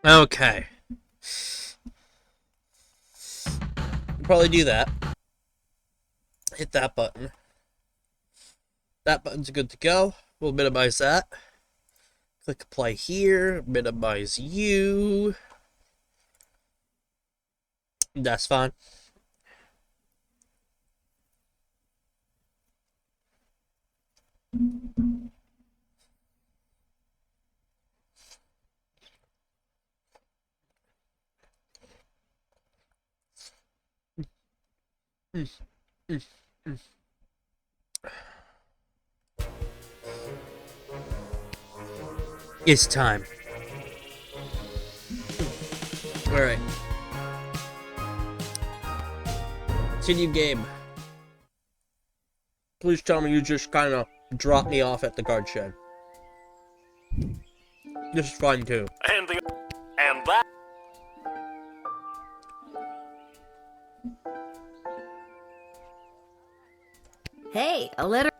Okay. Probably do that. Hit that button. That button's good to go. We'll minimize that. Click apply here. Minimize you. That's fine. Mm, mm, mm. It's time. Alright. Continue game. Please tell me you just kind of drop me off at the guard shed. This is fun too. And that. Hey, a letter.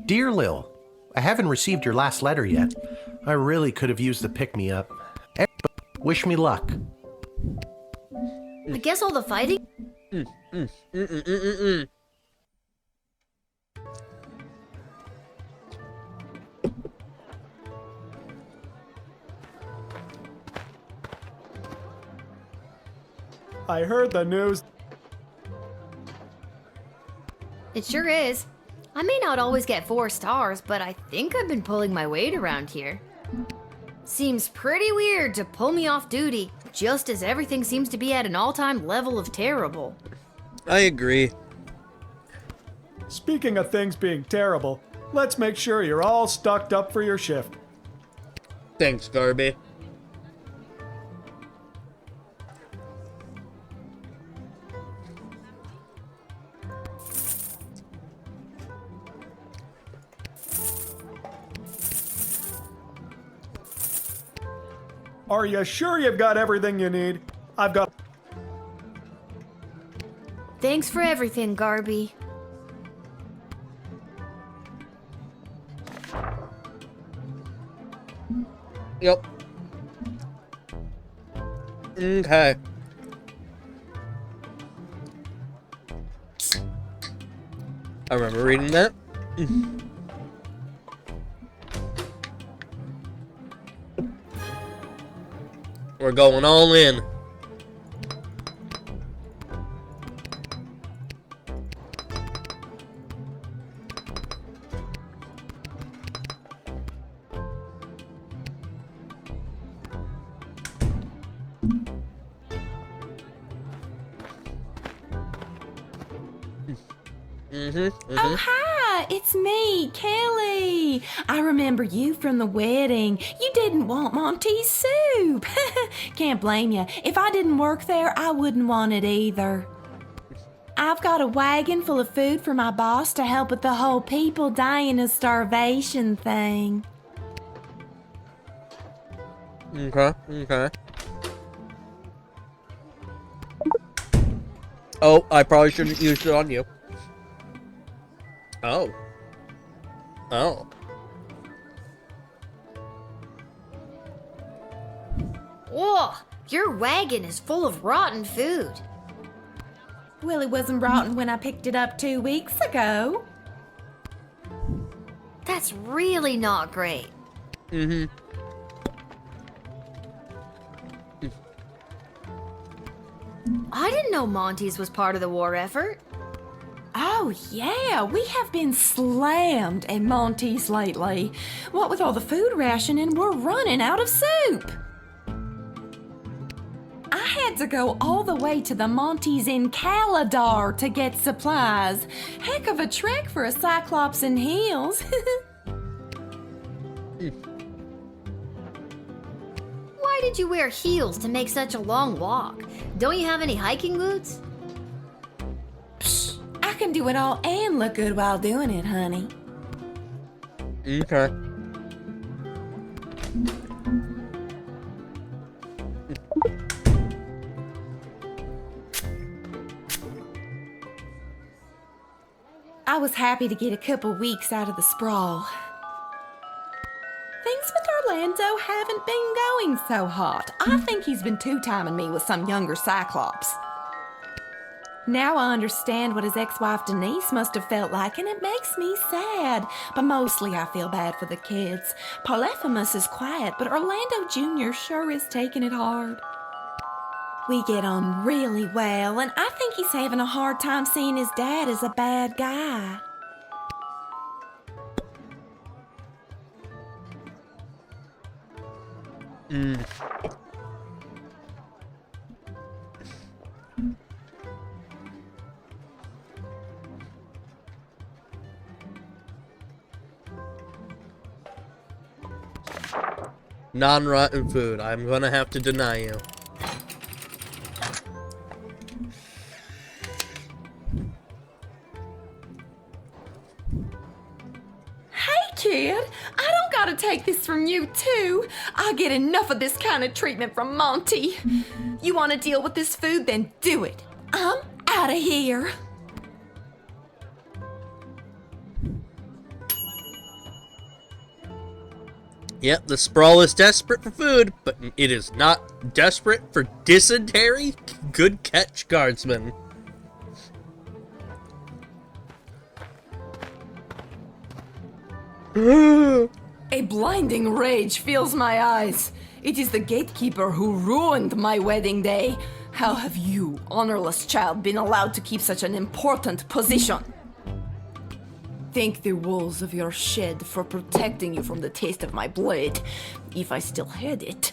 Dear Lil, I haven't received your last letter yet. I really could have used the pick-me-up. Wish me luck. I guess all the fighting. I heard the news. It sure is. I may not always get 4 stars, but I think I've been pulling my weight around here. Seems pretty weird to pull me off duty, just as everything seems to be at an all-time level of terrible. I agree. Speaking of things being terrible, let's make sure you're all stocked up for your shift. Thanks, Garby. Are you sure you've got everything you need? I've got... Thanks for everything, Garby. Yep. Okay. I remember reading that. We're going all in. Oh, hi, it's me, Kelly. I remember you from the wedding. You didn't want Monty's soup. Can't blame you. If I didn't work there, I wouldn't want it either. I've got a wagon full of food for my boss to help with the whole people dying of starvation thing. Okay. Oh, I probably shouldn't use it on you. Oh. Whoa, your wagon is full of rotten food. Well, it wasn't rotten when I picked it up 2 weeks ago. That's really not great. I didn't know Monty's was part of the war effort. Oh, yeah, we have been slammed at Monty's lately. What with all the food rationing, we're running out of soup. I had to go all the way to the Monty's in Caladar to get supplies. Heck of a trek for a Cyclops in heels. Why did you wear heels to make such a long walk? Don't you have any hiking boots? Psh, I can do it all and look good while doing it, honey. Okay. I was happy to get a couple weeks out of the sprawl. Things with our Orlando haven't been going so hot. I think he's been two-timing me with some younger Cyclops. Now I understand what his ex-wife Denise must have felt like, and it makes me sad. But mostly I feel bad for the kids. Polyphemus is quiet, but Orlando Jr. sure is taking it hard. We get on really well, and I think he's having a hard time seeing his dad as a bad guy. Non-rotten food. I'm gonna have to deny you. Hey, kid, I don't gotta take this from you, too. I get enough of this kind of treatment from Monty. You want to deal with this food, then do it. I'm out of here. Yep, the sprawl is desperate for food, but it is not desperate for dysentery. Good catch, guardsman. A blinding rage fills my eyes. It is the gatekeeper who ruined my wedding day. How have you, honorless child, been allowed to keep such an important position? Thank the walls of your shed for protecting you from the taste of my blade, if I still had it.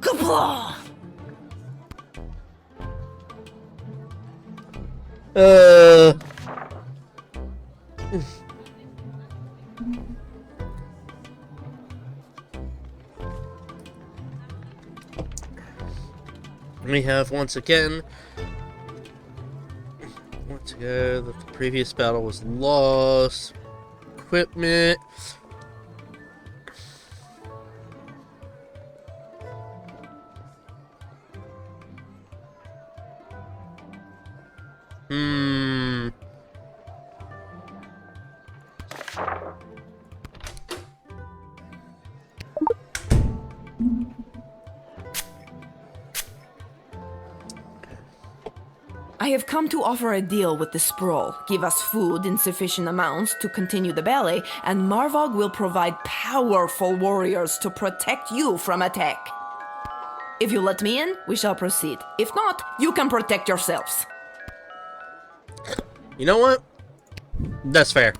Kapla! We have once again the previous battle was lost. Equipment. I have come to offer a deal with the Sprawl. Give us food in sufficient amounts to continue the ballet, and Marvog will provide powerful warriors to protect you from attack. If you let me in, we shall proceed. If not, you can protect yourselves. You know what? That's fair.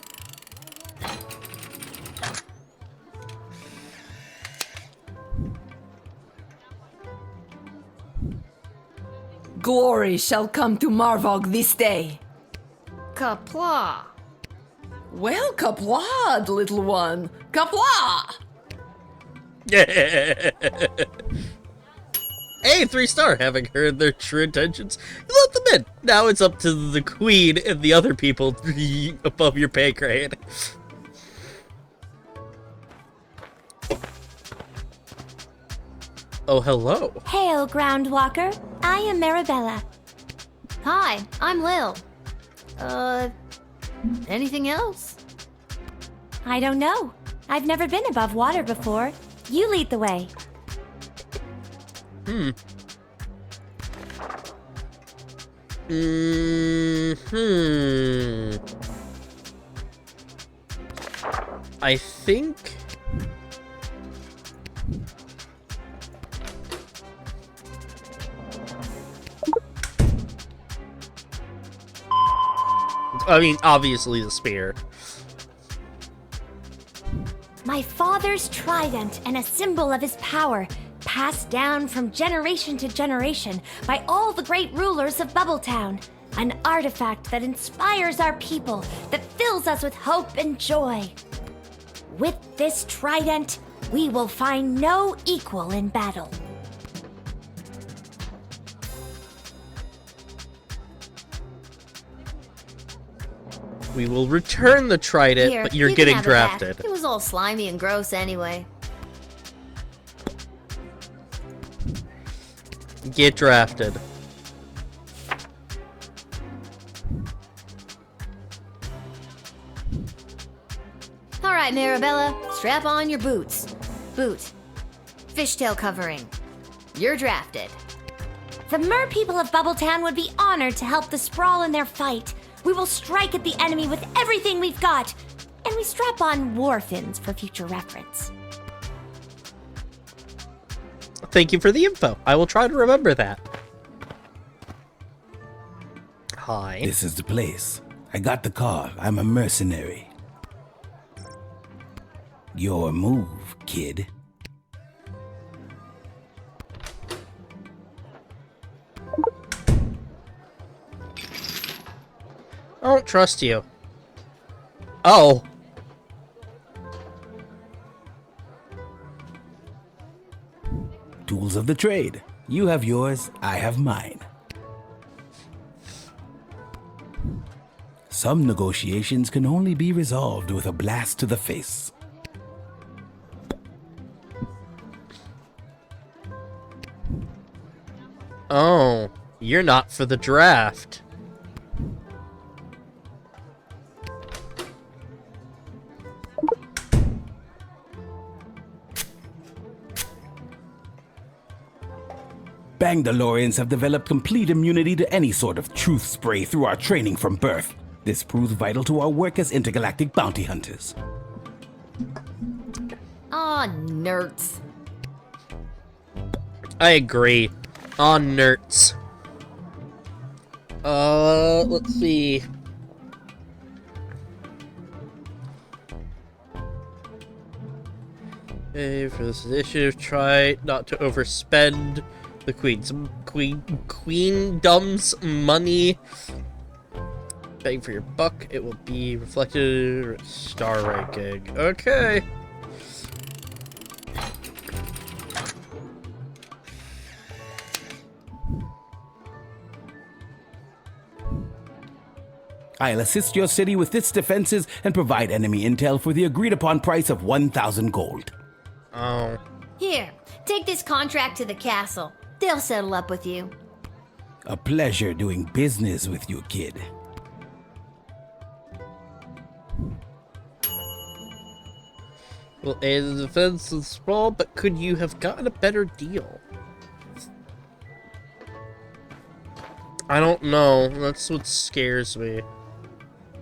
Glory shall come to Marvog this day. Kapla! Well, Kaplad, little one. Kapla! Hey, 3-star. Having heard their true intentions, you let them in. Now it's up to the queen and the other people above your pay grade. Oh, hello. Hail, Groundwalker. I am Marabella. Hi, I'm Lil. Anything else? I don't know. I've never been above water before. You lead the way. I think... I mean, obviously the spear. My father's trident and a symbol of his power, passed down from generation to generation by all the great rulers of Bubbletown. An artifact that inspires our people, that fills us with hope and joy. With this trident, we will find no equal in battle. We will return the trident, Here, but you're you can getting have it back. drafted. It was all slimy and gross anyway. Get drafted. Alright, Marabella, strap on your boots. Boot. Fishtail covering. You're drafted. The mer people of Bubbletown would be honored to help the Sprawl in their fight. We will strike at the enemy with everything we've got, and we strap on war fins for future reference. Thank you for the info. I will try to remember that. Hi. This is the place. I got the call. I'm a mercenary. Your move, kid. I don't trust you. Oh. Tools of the trade. You have yours, I have mine. Some negotiations can only be resolved with a blast to the face. Oh, you're not for the draft. Bangdalorians have developed complete immunity to any sort of truth spray through our training from birth. This proves vital to our work as intergalactic bounty hunters. Aw, nerds. I agree. On nerds. Let's see. Okay, for this initiative, try not to overspend the queendom's money. Bang for your buck. It will be reflected star ranking. Okay. I'll assist your city with its defenses and provide enemy intel for the agreed upon price of 1,000 gold. Oh. Here, take this contract to the castle. They'll settle up with you. A pleasure doing business with you, kid. Well, aid the defense of the sprawl, but could you have gotten a better deal? I don't know. That's what scares me.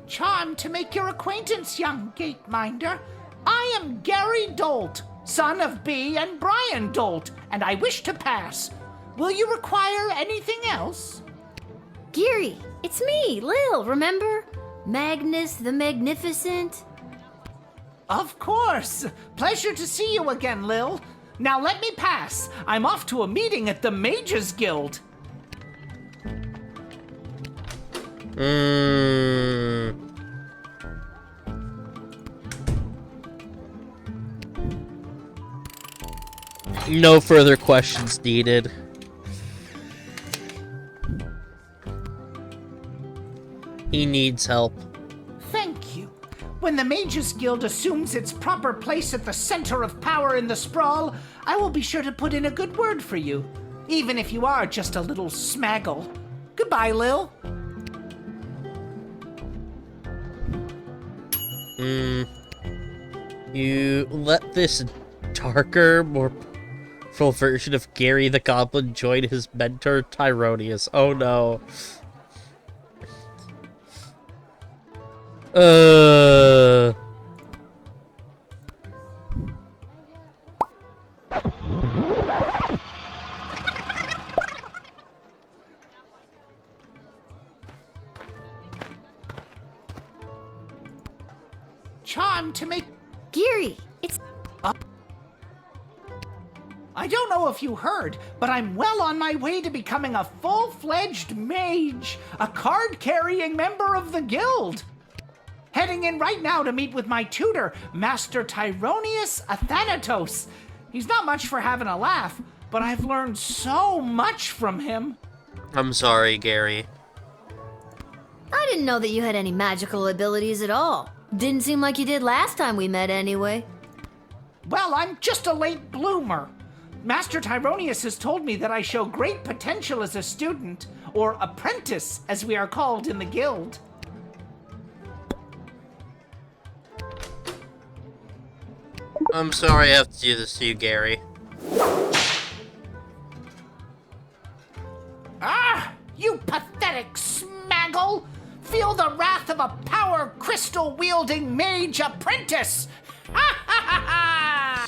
Charmed to make your acquaintance, young gateminder. I am Gary Dolt, son of Bee and Brian Dolt, and I wish to pass. Will you require anything else? Geary, it's me, Lil, remember? Magnus the Magnificent. Of course. Pleasure to see you again, Lil. Now let me pass. I'm off to a meeting at the Mages Guild. No further questions needed. He needs help. Thank you. When the Mages Guild assumes its proper place at the center of power in the sprawl, I will be sure to put in a good word for you, even if you are just a little smaggle. Goodbye, Lil. You let this darker, more full version of Gary the Goblin join his mentor Tyronius. Oh no. Charmed to make... Geary, it's... I don't know if you heard, but I'm well on my way to becoming a full-fledged mage, a card-carrying member of the guild. Heading in right now to meet with my tutor, Master Tyronius Athanatos. He's not much for having a laugh, but I've learned so much from him. I'm sorry, Gary. I didn't know that you had any magical abilities at all. Didn't seem like you did last time we met anyway. Well, I'm just a late bloomer. Master Tyronius has told me that I show great potential as a student, or apprentice, as we are called in the guild. I'm sorry I have to do this to you, Gary. pathetic smaggle! Feel the wrath of a power crystal wielding mage apprentice! Ha ha ha ha!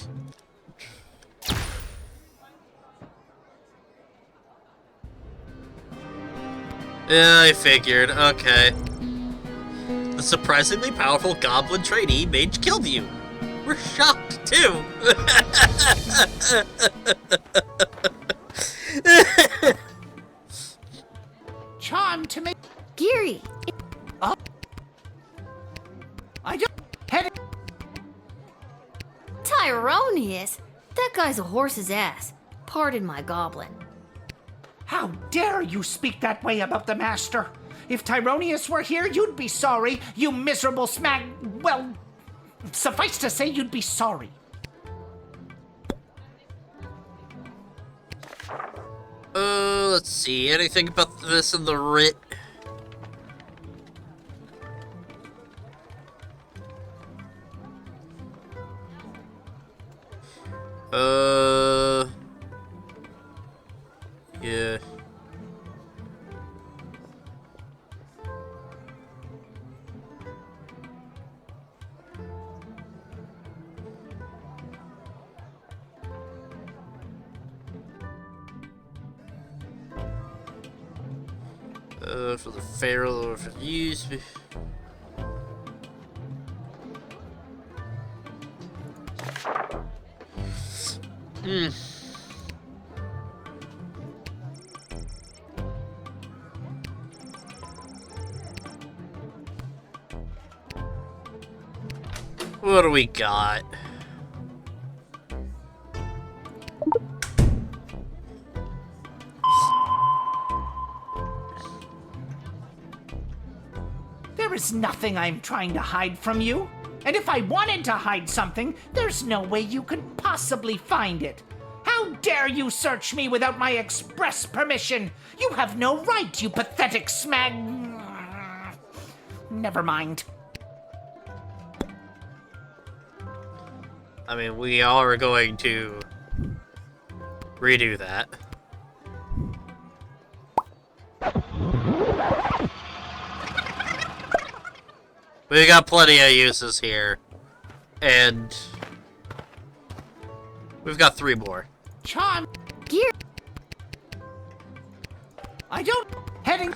Yeah, I figured. Okay. The surprisingly powerful goblin trainee mage killed you. We're shocked, too. Charm to me. Geary, I just had it. Tyronius? That guy's a horse's ass. Pardon my goblin. How dare you speak that way about the master? If Tyronius were here, you'd be sorry, you miserable smag. Well, suffice to say, you'd be sorry. Let's see. Anything about this in the writ? Yeah. For the Pharaoh or for use. What do we got? There is nothing I'm trying to hide from you. And if I wanted to hide something, there's no way you could possibly find it. How dare you search me without my express permission? You have no right, you pathetic smag. Never mind. I mean, we are going to redo that. We got plenty of uses here. And we've got 3 more. Charm. Geary, I don't. Heading.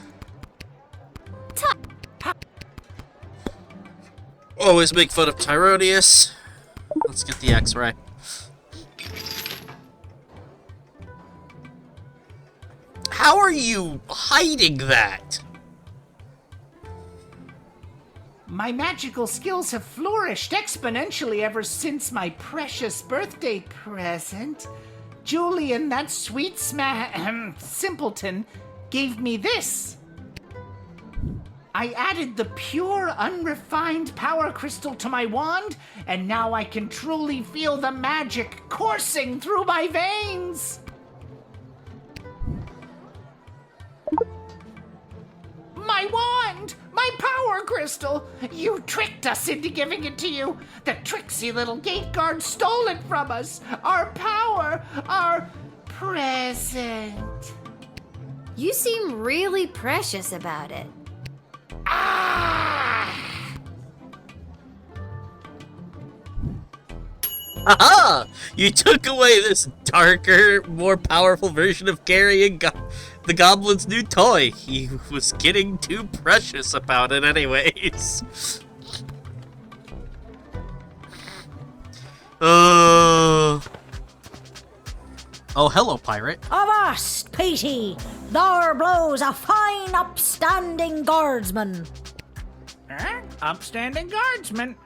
Always make fun of Tyronius. Let's get the X-ray. How are you hiding that? My magical skills have flourished exponentially ever since my precious birthday present. Julian, that sweet simpleton, gave me this. I added the pure, unrefined power crystal to my wand, and now I can truly feel the magic coursing through my veins. My wand! My power crystal! You tricked us into giving it to you! The tricksy little gate guard stole it from us! Our power! Our present! you seem really precious about it. Ah! Haha! You took away this darker, more powerful version of carrying the goblin's new toy. He was getting too precious about it anyways. Oh, hello, pirate. Avast, Petey! There blows a fine, upstanding guardsman. Upstanding guardsman,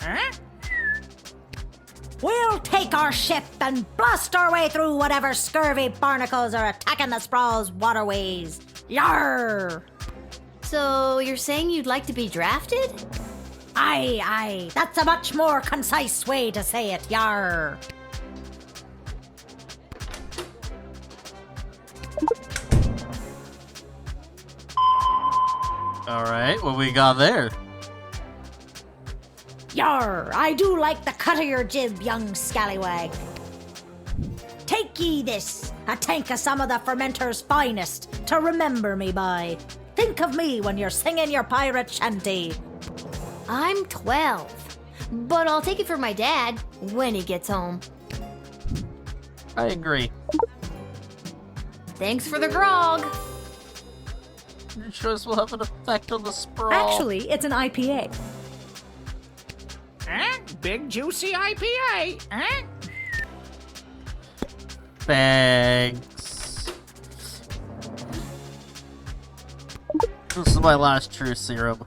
We'll take our ship and blast our way through whatever scurvy barnacles are attacking the sprawl's waterways. Yarr! So, you're saying you'd like to be drafted? Aye. That's a much more concise way to say it. Yarr! Alright, what we got there? Yarr! I do like the cut of your jib, young scallywag. Take ye this, a tank of some of the fermenter's finest, to remember me by. think of me when you're singing your pirate shanty. I'm 12, but I'll take it for my dad when he gets home. I agree. Thanks for the grog. Your choice will have an effect on the sprawl. Actually, it's an IPA. Big juicy IPA. Thanks. This is my last true serum.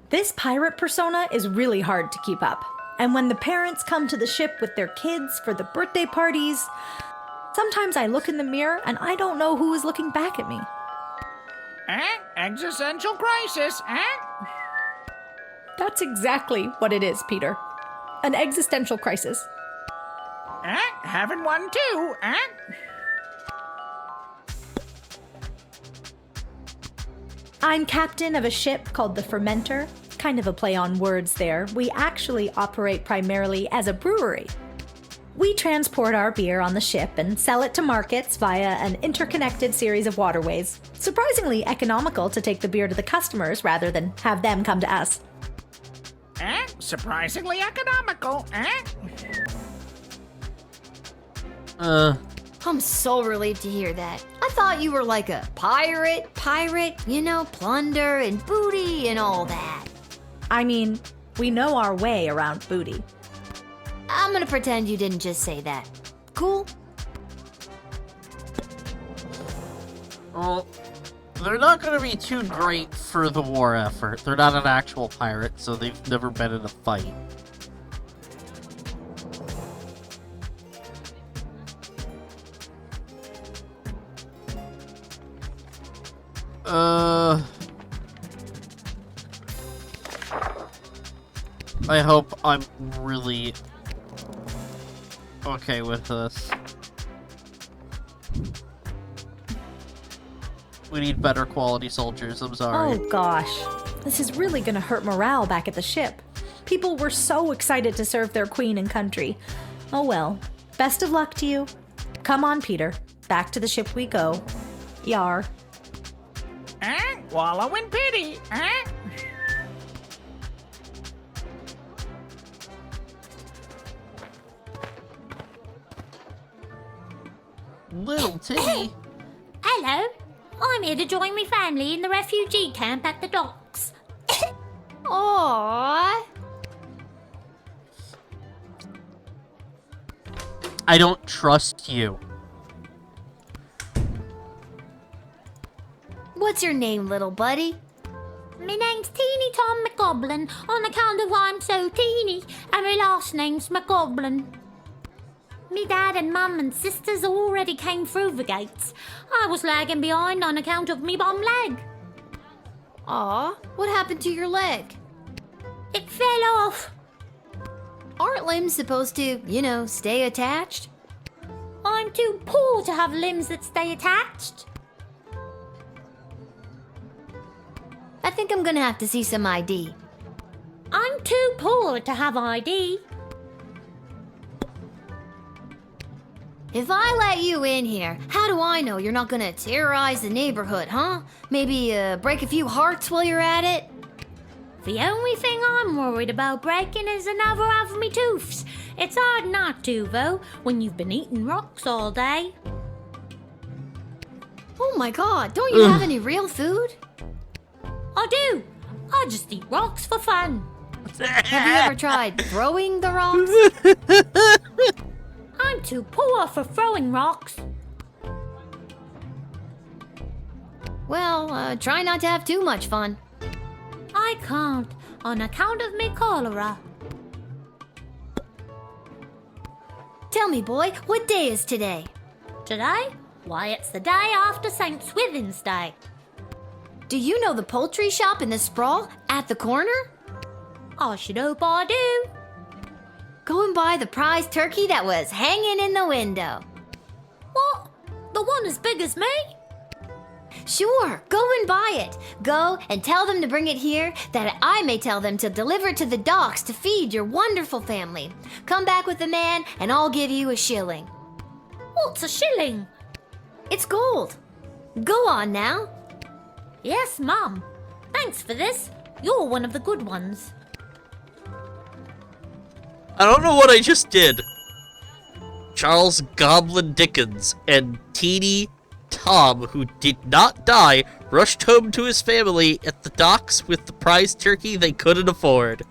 This pirate persona is really hard to keep up. And when the parents come to the ship with their kids for the birthday parties, sometimes I look in the mirror and I don't know who is looking back at me. Existential crisis, That's exactly what it is, Peter. An existential crisis. Having one too, I'm captain of a ship called the Fermenter. Kind of a play on words there. We actually operate primarily as a brewery. We transport our beer on the ship and sell it to markets via an interconnected series of waterways. Surprisingly economical to take the beer to the customers rather than have them come to us. Surprisingly economical, I'm so relieved to hear that. I thought you were like a pirate, you know, plunder and booty and all that. I mean, we know our way around booty. I'm gonna pretend you didn't just say that. Cool? Well, they're not going to be too great for the war effort. They're not an actual pirate, so they've never been in a fight. I hope I'm really okay with this. We need better quality soldiers, I'm sorry. Oh gosh, this is really gonna hurt morale back at the ship. People were so excited to serve their queen and country. Oh well, best of luck to you. Come on, Peter. Back to the ship we go. Yar. Wallow in pity, Little Tiggy. Hello. I'm here to join my family in the refugee camp at the docks. Aww. I don't trust you. What's your name, little buddy? My name's Teeny Tom McGoblin on account of I'm so teeny, and my last name's McGoblin. Me dad and mum and sisters already came through the gates. I was lagging behind on account of me bum leg. Aw, what happened to your leg? It fell off. Aren't limbs supposed to, you know, stay attached? I'm too poor to have limbs that stay attached. I think I'm gonna have to see some ID. I'm too poor to have ID. If I let you in here, how do I know you're not gonna terrorize the neighborhood, huh? Maybe break a few hearts while you're at it? The only thing I'm worried about breaking is another of me tooths. It's hard not to, though, when you've been eating rocks all day. Oh my god, don't you have any real food? I do. I just eat rocks for fun. Have you ever tried throwing the rocks? I'm too poor for throwing rocks. Well, try not to have too much fun. I can't, on account of me cholera. Tell me, boy, what day is today? Today? Why, it's the day after St. Swithin's Day. Do you know the poultry shop in the sprawl at the corner? I should hope I do. Go and buy the prize turkey that was hanging in the window. What? The one as big as me? Sure, go and buy it. Go and tell them to bring it here, that I may tell them to deliver it to the docks to feed your wonderful family. Come back with the man, and I'll give you a shilling. What's a shilling? It's gold. Go on now. Yes, Mom. Thanks for this. You're one of the good ones. I don't know what I just did. Charles Goblin Dickens and teeny Tom, who did not die, rushed home to his family at the docks with the prize turkey they couldn't afford.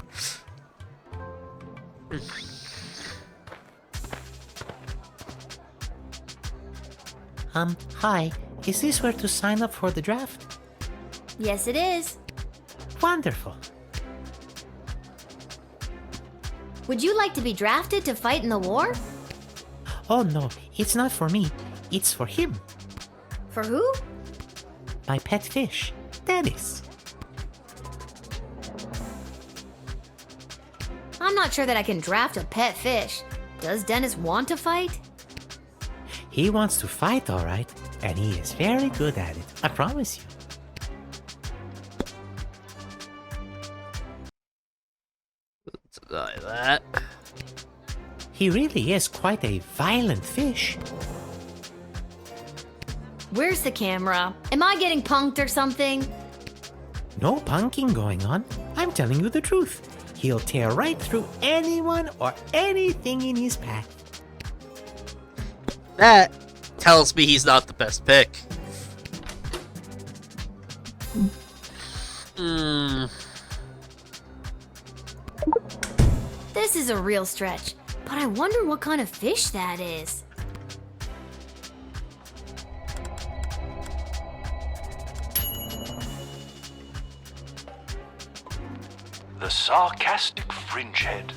Hi. Is this where to sign up for the draft? Yes, it is. Wonderful. Would you like to be drafted to fight in the war? Oh no, it's not for me. It's for him. For who? My pet fish, Dennis. I'm not sure that I can draft a pet fish. Does Dennis want to fight? He wants to fight, all right, and he is very good at it. I promise you. Like that. He really is quite a violent fish. Where's the camera? Am I getting punked or something? No punking going on. I'm telling you the truth. He'll tear right through anyone or anything in his path. That tells me he's not the best pick. This is a real stretch, but I wonder what kind of fish that is. The sarcastic fringehead.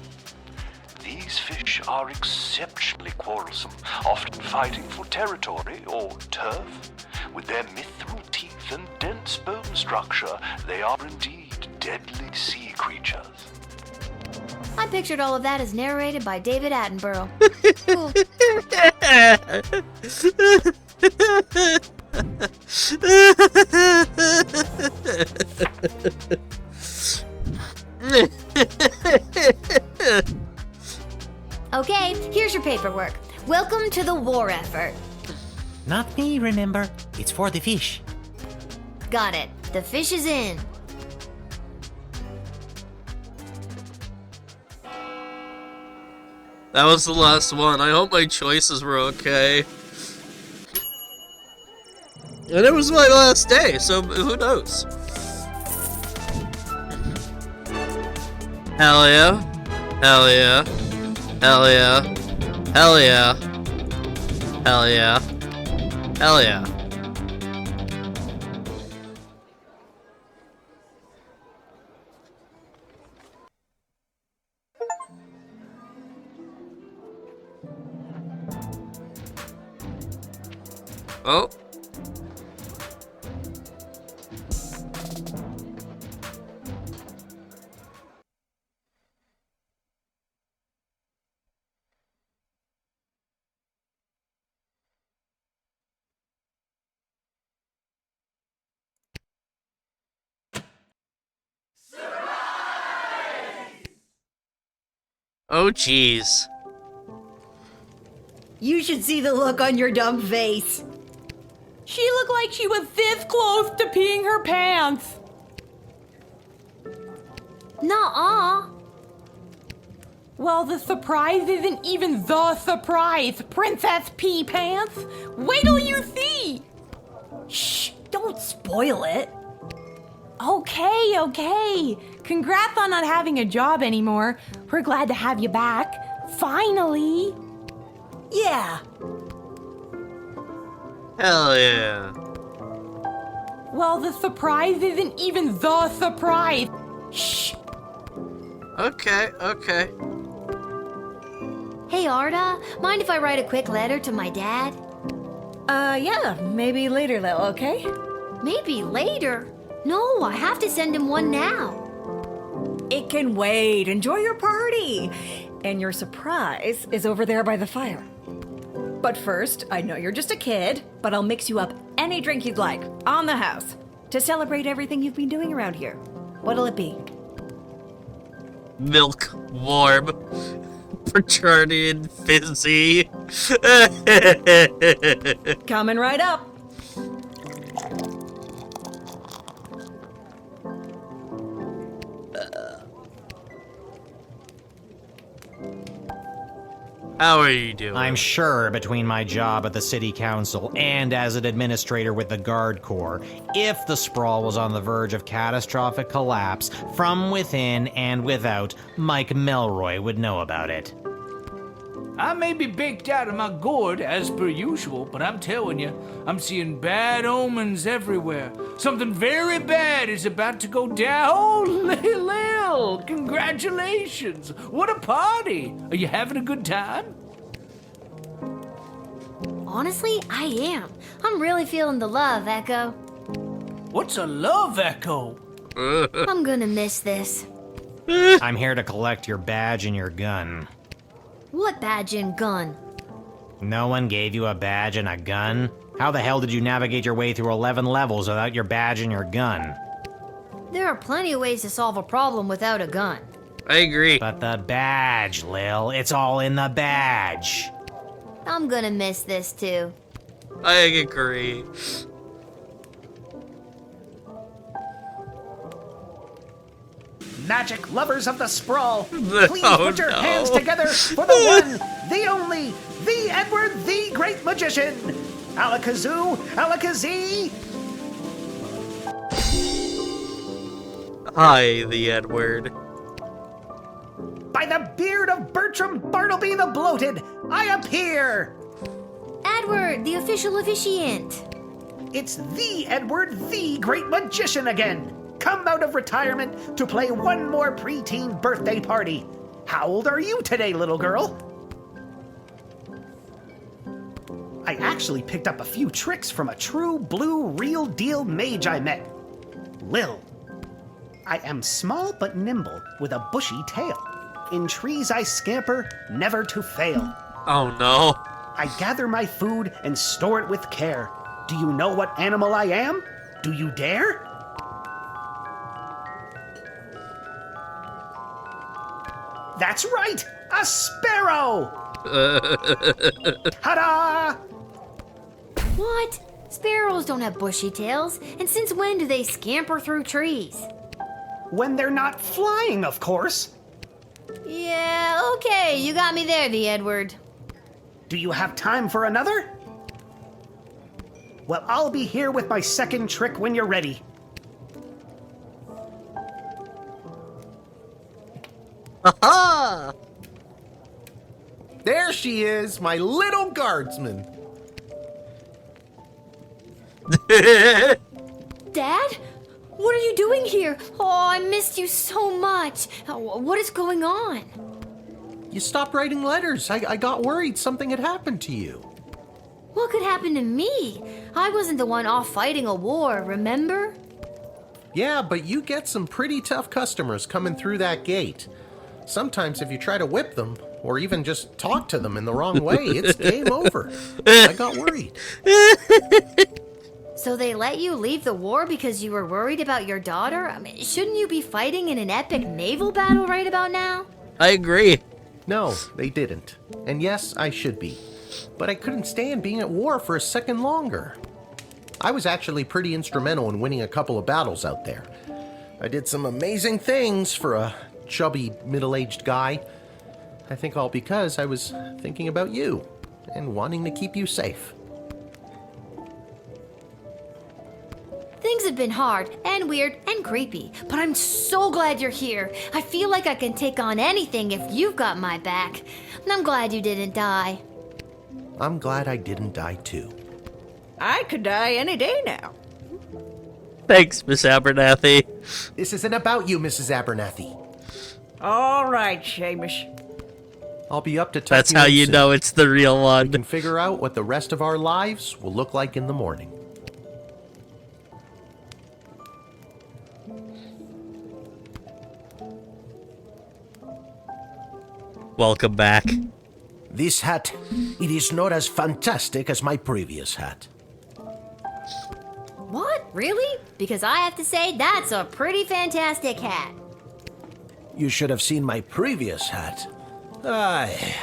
These fish are exceptionally quarrelsome, often fighting for territory or turf. With their mithril teeth and dense bone structure, they are indeed deadly sea creatures. I pictured all of that as narrated by David Attenborough. Cool. Okay, here's your paperwork. Welcome to the war effort. Not me, remember? It's for the fish. Got it. The fish is in. That was the last one. I hope my choices were okay. And it was my last day, so who knows? Hell yeah. Hell yeah. Hell yeah. Hell yeah. Hell yeah. Hell yeah. Oh. Oh, jeez. You should see the look on your dumb face. She looked like she was this close to peeing her pants. Nuh-uh. Well, the surprise isn't even the surprise, Princess Pea Pants. Wait till you see. Shh, don't spoil it. Okay. Congrats on not having a job anymore. We're glad to have you back. Finally. Yeah. Hell yeah. Well, the surprise isn't even the surprise. Shh. Okay. Hey, Arda, mind if I write a quick letter to my dad? Yeah, maybe later, Lil, okay? Maybe later? No, I have to send him one now. It can wait. Enjoy your party. And your surprise is over there by the fire. But first, I know you're just a kid, but I'll mix you up any drink you'd like, on the house, to celebrate everything you've been doing around here. What'll it be? Milk warm. Petrardian Fizzy. Coming right up. How are you doing? I'm sure between my job at the city council and as an administrator with the Guard Corps, if the sprawl was on the verge of catastrophic collapse, from within and without, Mike Melroy would know about it. I may be baked out of my gourd, as per usual, but I'm telling you, I'm seeing bad omens everywhere. Something very bad is about to go down. Oh, Lil, congratulations! What a party! Are you having a good time? Honestly, I am. I'm really feeling the love, Echo. What's a love echo? I'm gonna miss this. I'm here to collect your badge and your gun. What badge and gun? No one gave you a badge and a gun? How the hell did you navigate your way through 11 levels without your badge and your gun? There are plenty of ways to solve a problem without a gun. I agree. But the badge, Lil, it's all in the badge. I'm gonna miss this too. I agree. Magic lovers of the sprawl, please Oh, put your no. hands together for the one, the only, the Edward, the Great Magician. Alakazoo, Alakazee. Hi, the Edward. By the beard of Bertram Bartleby the Bloated, I appear. Edward, the official officiant. It's the Edward, the Great Magician again. Come out of retirement to play one more preteen birthday party. How old are you today, little girl? I actually picked up a few tricks from a true blue real deal mage I met. Lil. I am small but nimble with a bushy tail. In trees I scamper, never to fail. Oh no. I gather my food and store it with care. Do you know what animal I am? Do you dare? That's right! A sparrow! Ta-da! What? Sparrows don't have bushy tails, and since when do they scamper through trees? When they're not flying, of course. Yeah, okay, you got me there, the Edward. Do you have time for another? Well, I'll be here with my second trick when you're ready. Ha There she is, my little guardsman. Dad? What are you doing here? Oh, I missed you so much. What is going on? You stopped writing letters. I got worried something had happened to you. What could happen to me? I wasn't the one off fighting a war, remember? Yeah, but you get some pretty tough customers coming through that gate. Sometimes if you try to whip them, or even just talk to them in the wrong way, it's game over. I got worried. So they let you leave the war because you were worried about your daughter? I mean, shouldn't you be fighting in an epic naval battle right about now? I agree. No, they didn't. And yes, I should be. But I couldn't stand being at war for a second longer. I was actually pretty instrumental in winning a couple of battles out there. I did some amazing things for a chubby, middle-aged guy. I think all because I was thinking about you and wanting to keep you safe. Things have been hard and weird and creepy, but I'm so glad you're here. I feel like I can take on anything if you've got my back. And I'm glad you didn't die. I'm glad I didn't die too. I could die any day now. Thanks, Miss Abernathy. This isn't about you, Mrs. Abernathy. All right, Seamus. I'll be up to tuck That's you how in you soon. know it's the real one. We can figure out what the rest of our lives will look like in the morning. Welcome back. This hat, it is not as fantastic as my previous hat. What? Really? Because I have to say, that's a pretty fantastic hat. You should have seen my previous hat. Aye,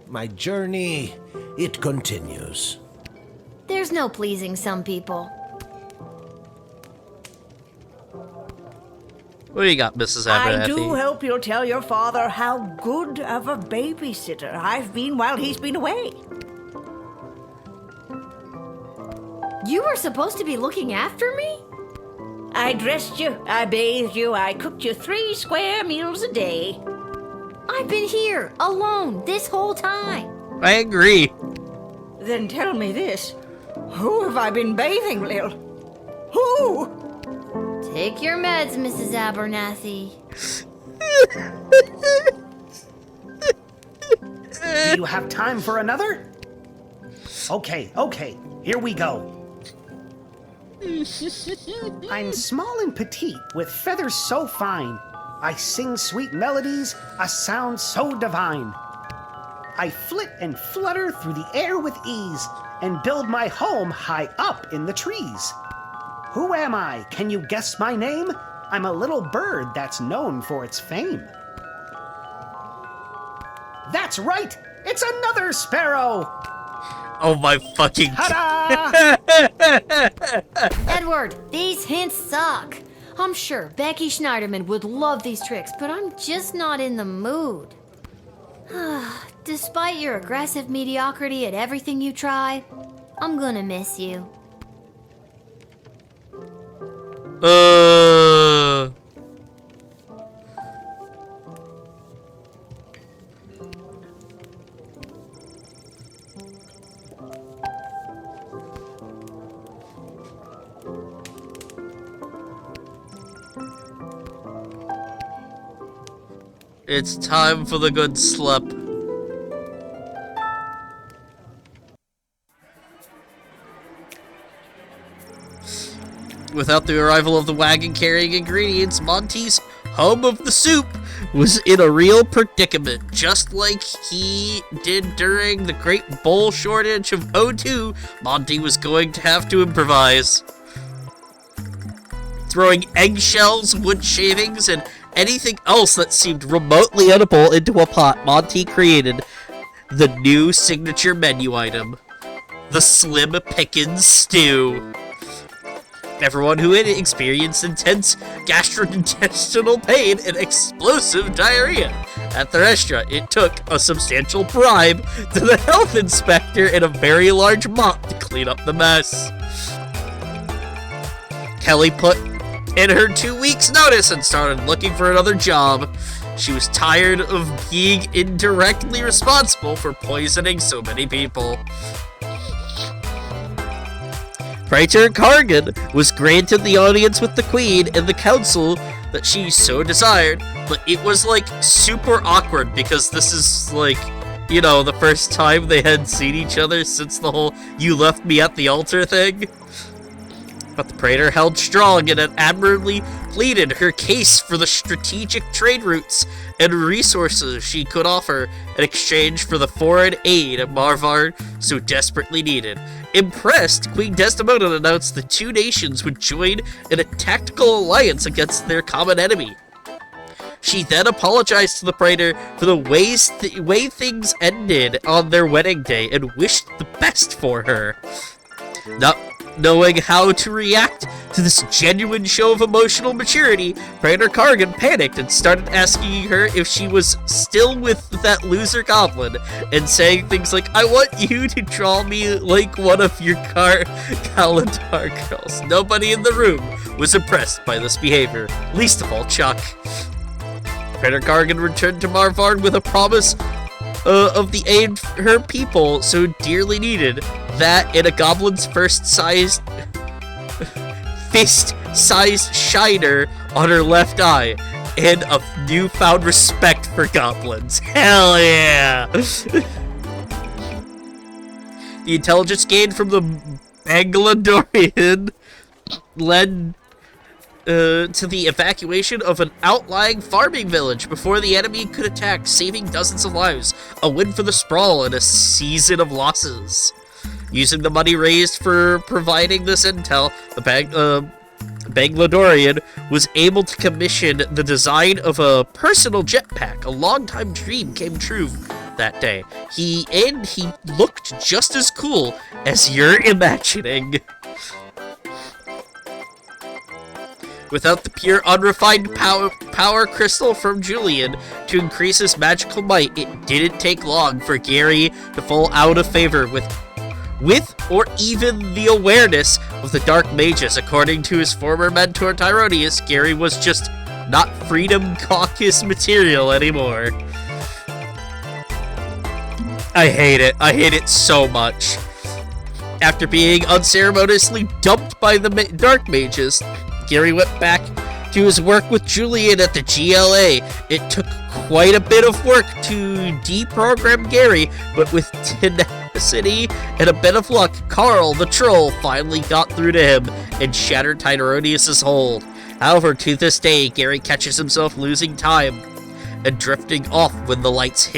my journey, it continues. There's no pleasing some people. What do you got, Mrs. Abernathy? I do hope you'll tell your father how good of a babysitter I've been while he's been away. You were supposed to be looking after me? I dressed you, I bathed you, I cooked you 3 square meals a day. I've been here, alone, this whole time. I agree. Then tell me this. Who have I been bathing, Lil? Who? Take your meds, Mrs. Abernathy. Do you have time for another? Okay, here we go. I'm small and petite, with feathers so fine. I sing sweet melodies, a sound so divine. I flit and flutter through the air with ease, and build my home high up in the trees. Who am I? Can you guess my name? I'm a little bird that's known for its fame. That's right! It's another sparrow! Oh my fucking... Edward, these hints suck. I'm sure Becky Schneiderman would love these tricks, but I'm just not in the mood. Despite your aggressive mediocrity at everything you try, I'm gonna miss you. It's time for the good slip. Without the arrival of the wagon carrying ingredients, Monty's home of the soup was in a real predicament, just like he did during the great bowl shortage of O2. Monty was going to have to improvise. Throwing eggshells, wood shavings, and anything else that seemed remotely edible into a pot, Monty created the new signature menu item, the Slim Pickens Stew. Everyone who had experienced intense gastrointestinal pain and explosive diarrhea at the restaurant, it took a substantial bribe to the health inspector and a very large mop to clean up the mess. Kelly put in her 2 weeks' notice and started looking for another job. She was tired of being indirectly responsible for poisoning so many people. Praetor Cargan was granted the audience with the Queen and the Council that she so desired, but it was like super awkward because this is like, you know, the first time they had seen each other since the whole "you left me at the altar" thing. But the Praetor held strong and had admirably pleaded her case for the strategic trade routes and resources she could offer in exchange for the foreign aid Marvard so desperately needed. Impressed, Queen Desdemona announced the two nations would join in a tactical alliance against their common enemy. She then apologized to the Praetor for the way things ended on their wedding day and wished the best for her. Not knowing how to react to this genuine show of emotional maturity, Praetor Cargan panicked and started asking her if she was still with that loser goblin, and saying things like, "I want you to draw me like one of your Kalandar girls." Nobody in the room was impressed by this behavior, least of all Chuck. Praetor Cargan returned to Marvard with a promise of the aid her people so dearly needed, that in a goblin's fist-sized shiner on her left eye, and a newfound respect for goblins. Hell yeah! The intelligence gained from the Bangladorian led to the evacuation of an outlying farming village before the enemy could attack, saving dozens of lives. A win for the Sprawl in a season of losses. Using the money raised for providing this intel, the Bangladorian was able to commission the design of a personal jetpack. A long-time dream came true that day. He looked just as cool as you're imagining. Without the pure, unrefined power crystal from Julian to increase his magical might, it didn't take long for Gary to fall out of favor with or even the awareness of the Dark Mages. According to his former mentor Tyronius, Gary was just not Freedom Caucus material anymore. I hate it. I hate it so much. After being unceremoniously dumped by the Dark Mages, Gary went back to his work with Julian at the GLA. It took quite a bit of work to deprogram Gary, but with tenacity and a bit of luck, Carl the Troll finally got through to him and shattered Tyronius' hold. However, to this day, Gary catches himself losing time and drifting off when the light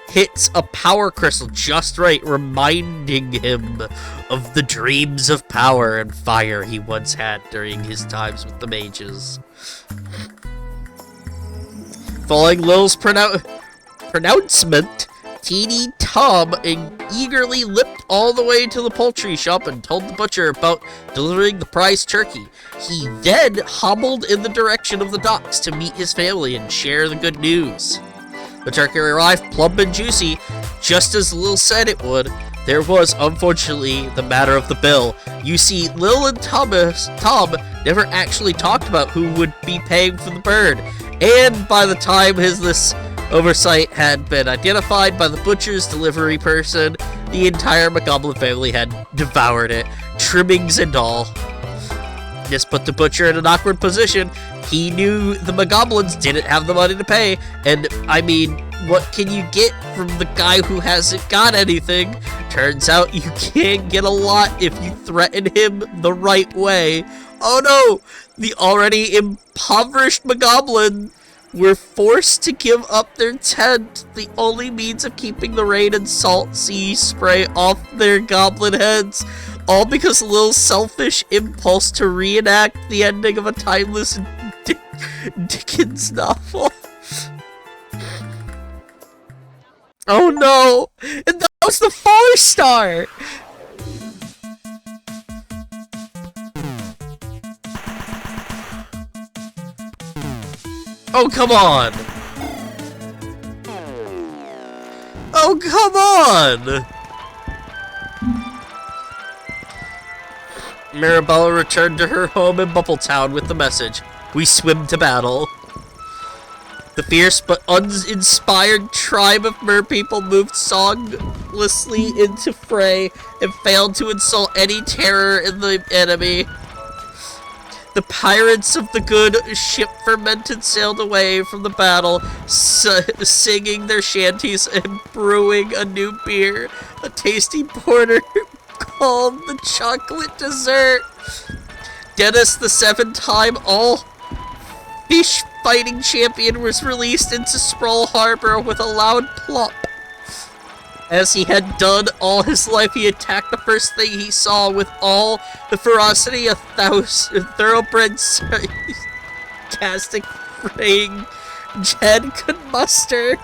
hits a power crystal just right, reminding him of the dreams of power and fire he once had during his times with the mages. Following Lil's pronouncement, Teeny Tom eagerly leapt all the way to the poultry shop and told the butcher about delivering the prize turkey. He then hobbled in the direction of the docks to meet his family and share the good news. The turkey arrived plump and juicy, just as Lil said it would. There was, unfortunately, the matter of the bill. You see, Lil and Tom never actually talked about who would be paying for the bird, and by the time this oversight had been identified by the butcher's delivery person, the entire McGoblin family had devoured it, trimmings and all. This put the butcher in an awkward position. He knew the McGoblins didn't have the money to pay, and I mean, what can you get from the guy who hasn't got anything? Turns out you can't get a lot if you threaten him the right way. Oh no! The already impoverished McGoblin were forced to give up their tent, the only means of keeping the rain and salt sea spray off their goblin heads. All because Lil's selfish impulse to reenact the ending of a timeless Dickens novel. Oh no! And that was the 4-star! Oh, come on! Oh, come on! Mirabella returned to her home in Bubbletown with the message, "We swim to battle." The fierce but uninspired tribe of merpeople moved songlessly into fray and failed to insult any terror in the enemy. The pirates of the good ship Fermented sailed away from the battle, singing their shanties and brewing a new beer, a tasty porter called the Chocolate Dessert. Dennis, the 7-time all-fish fighting champion, was released into Sprawl Harbor with a loud plop. As he had done all his life, he attacked the first thing he saw with all the ferocity a thoroughbred sarcastic fraying Jed could muster.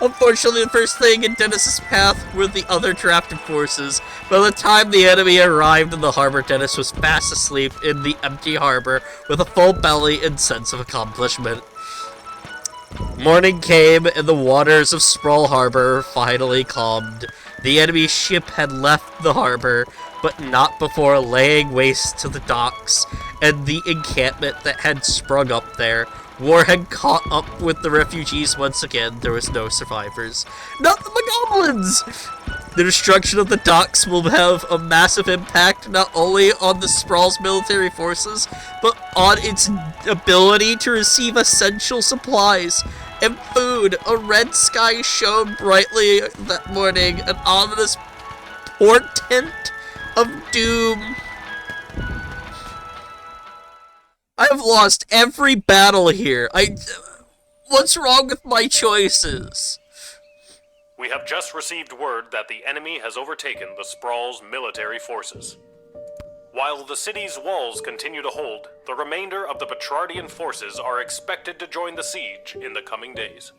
Unfortunately, the first thing in Dennis's path were the other drafted forces. By the time the enemy arrived in the harbor, Dennis was fast asleep in the empty harbor with a full belly and sense of accomplishment. Morning came, and the waters of Sprawl Harbor finally calmed. The enemy ship had left the harbor, but not before laying waste to the docks and the encampment that had sprung up there. War had caught up with the refugees once again. There was no survivors. Not the McGoblins! The destruction of the docks will have a massive impact not only on the Sprawl's military forces, but on its ability to receive essential supplies and food. A red sky shone brightly that morning, an ominous portent of doom. I have lost every battle here. What's wrong with my choices? We have just received word that the enemy has overtaken the Sprawl's military forces. While the city's walls continue to hold, the remainder of the Petrardian forces are expected to join the siege in the coming days.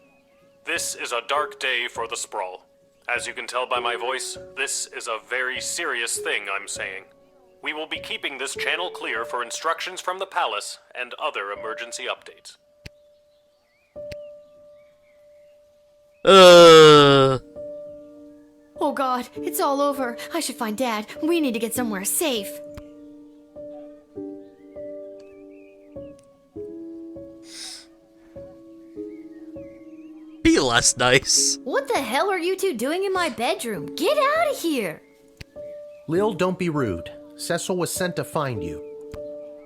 This is a dark day for the Sprawl. As you can tell by my voice, this is a very serious thing I'm saying. We will be keeping this channel clear for instructions from the palace and other emergency updates. Oh god, it's all over. I should find Dad. We need to get somewhere safe. Be less nice. What the hell are you two doing in my bedroom? Get out of here! Lil, don't be rude. Cecil was sent to find you.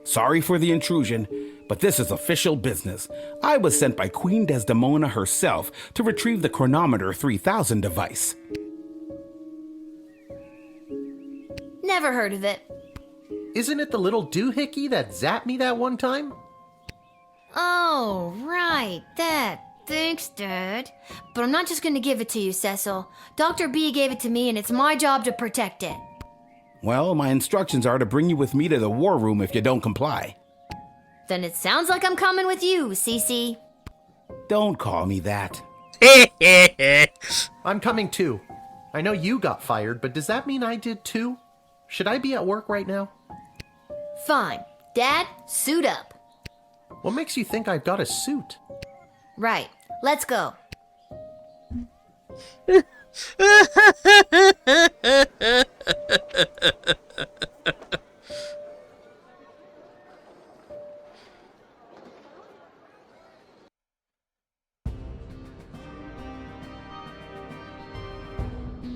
Sorry for the intrusion, but this is official business. I was sent by Queen Desdemona herself to retrieve the Chronometer 3000 device. Never heard of it. Isn't it the little doohickey that zapped me that one time? Oh, right, that. Thanks, Dad. But I'm not just gonna give it to you, Cecil. Dr. B gave it to me and it's my job to protect it. Well, my instructions are to bring you with me to the war room if you don't comply. Then it sounds like I'm coming with you, Cece. Don't call me that. I'm coming too. I know you got fired, but does that mean I did too? Should I be at work right now? Fine. Dad, suit up. What makes you think I've got a suit? Right. Let's go.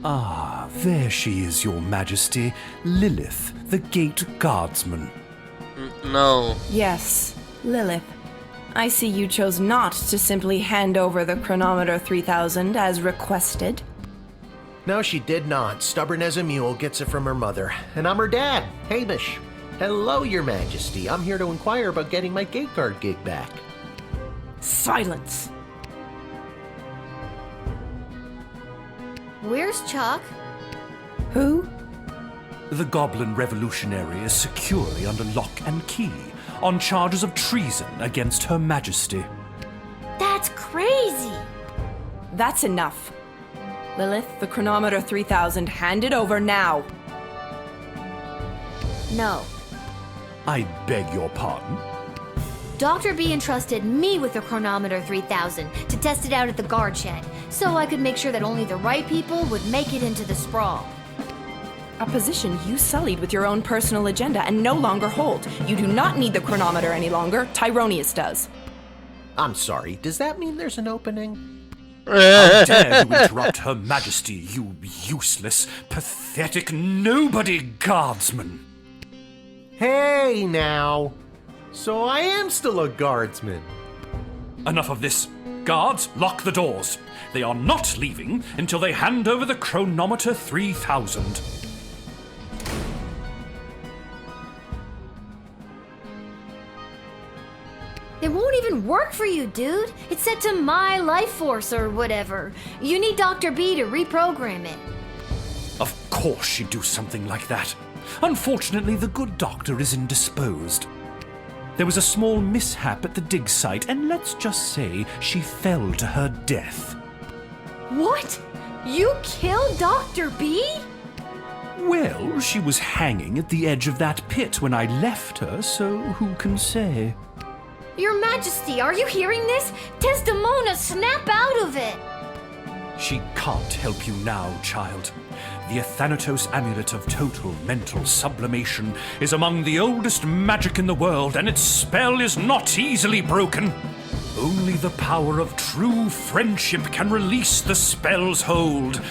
Ah, there she is, Your Majesty. Lilith, the Gate Guardsman. No. Yes, Lilith. I see you chose not to simply hand over the Chronometer 3000 as requested. No, she did not. Stubborn as a mule, gets it from her mother. And I'm her dad, Hamish. Hello, Your Majesty. I'm here to inquire about getting my gate guard gig back. Silence. Where's Chuck? Who? The Goblin Revolutionary is securely under lock and key on charges of treason against Her Majesty. That's crazy! That's enough. Lilith, the Chronometer 3000, hand it over now. No. I beg your pardon? Dr. B entrusted me with the Chronometer 3000 to test it out at the guard shed, so I could make sure that only the right people would make it into the Sprawl. A position you sullied with your own personal agenda and no longer hold. You do not need the chronometer any longer. Tyronius does. I'm sorry, does that mean there's an opening? How dare you interrupt Her Majesty, you useless, pathetic nobody guardsman! Hey, now! So I am still a guardsman. Enough of this. Guards, lock the doors. They are not leaving until they hand over the Chronometer 3000. It won't even work for you, dude. It's set to my life force or whatever. You need Dr. B to reprogram it. Of course she'd do something like that. Unfortunately, the good doctor is indisposed. There was a small mishap at the dig site, and let's just say she fell to her death. What? You killed Dr. B? Well, she was hanging at the edge of that pit when I left her, so who can say? Your Majesty, are you hearing this? Desdemona, snap out of it! She can't help you now, child. The Athanatos Amulet of Total Mental Sublimation is among the oldest magic in the world, and its spell is not easily broken. Only the power of true friendship can release the spell's hold.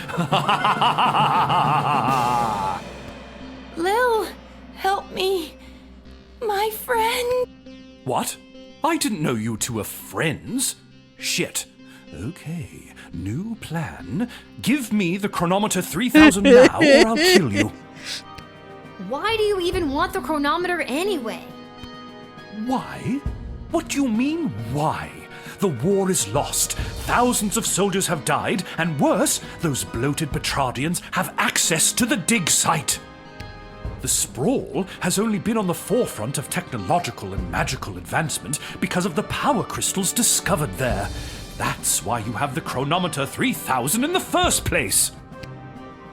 Lil, help me. My friend. What? I didn't know you two were friends. Shit. Okay, new plan. Give me the Chronometer 3000 now, or I'll kill you. Why do you even want the chronometer anyway? Why? What do you mean, why? The war is lost. Thousands of soldiers have died, and worse, those bloated Petrardians have access to the dig site. The sprawl has only been on the forefront of technological and magical advancement because of the power crystals discovered there. That's why you have the chronometer 3000 in the first place.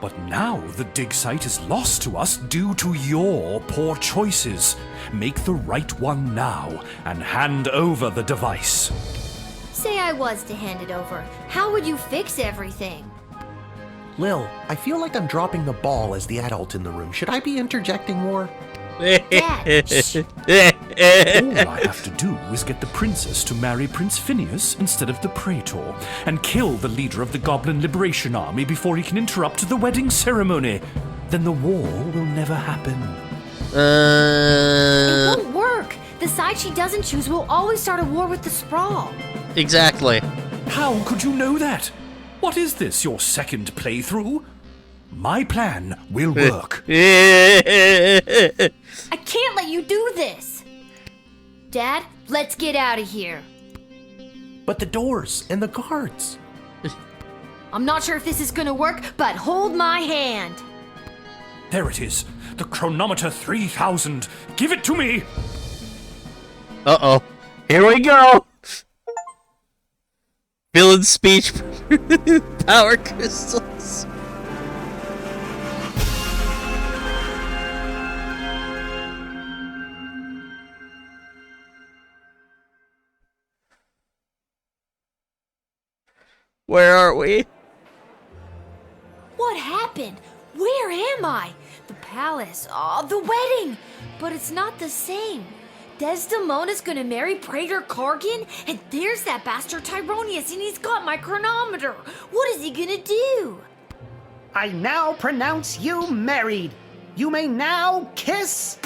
But now the dig site is lost to us due to your poor choices. Make the right one now and hand over the device. Say I was to hand it over. How would you fix everything? Lil, I feel like I'm dropping the ball as the adult in the room. Should I be interjecting more? Dad, shh. All I have to do is get the princess to marry Prince Phineas instead of the Praetor, and kill the leader of the Goblin Liberation Army before he can interrupt the wedding ceremony. Then the war will never happen. It won't work. The side she doesn't choose will always start a war with the Sprawl. Exactly. How could you know that? What is this, your second playthrough? My plan will work. I can't let you do this. Dad, let's get out of here. But the doors and the guards. I'm not sure if this is gonna work, but hold my hand. There it is. The chronometer 3000. Give it to me. Uh-oh. Here we go. Villain speech. Power crystals. Where are we? What happened? Where am I? The palace. Oh, the wedding. But it's not the same. Desdemona's gonna marry Praetor Kargan, and there's that bastard Tyronius, and he's got my chronometer. What is he gonna do? I now pronounce you married. You may now kiss.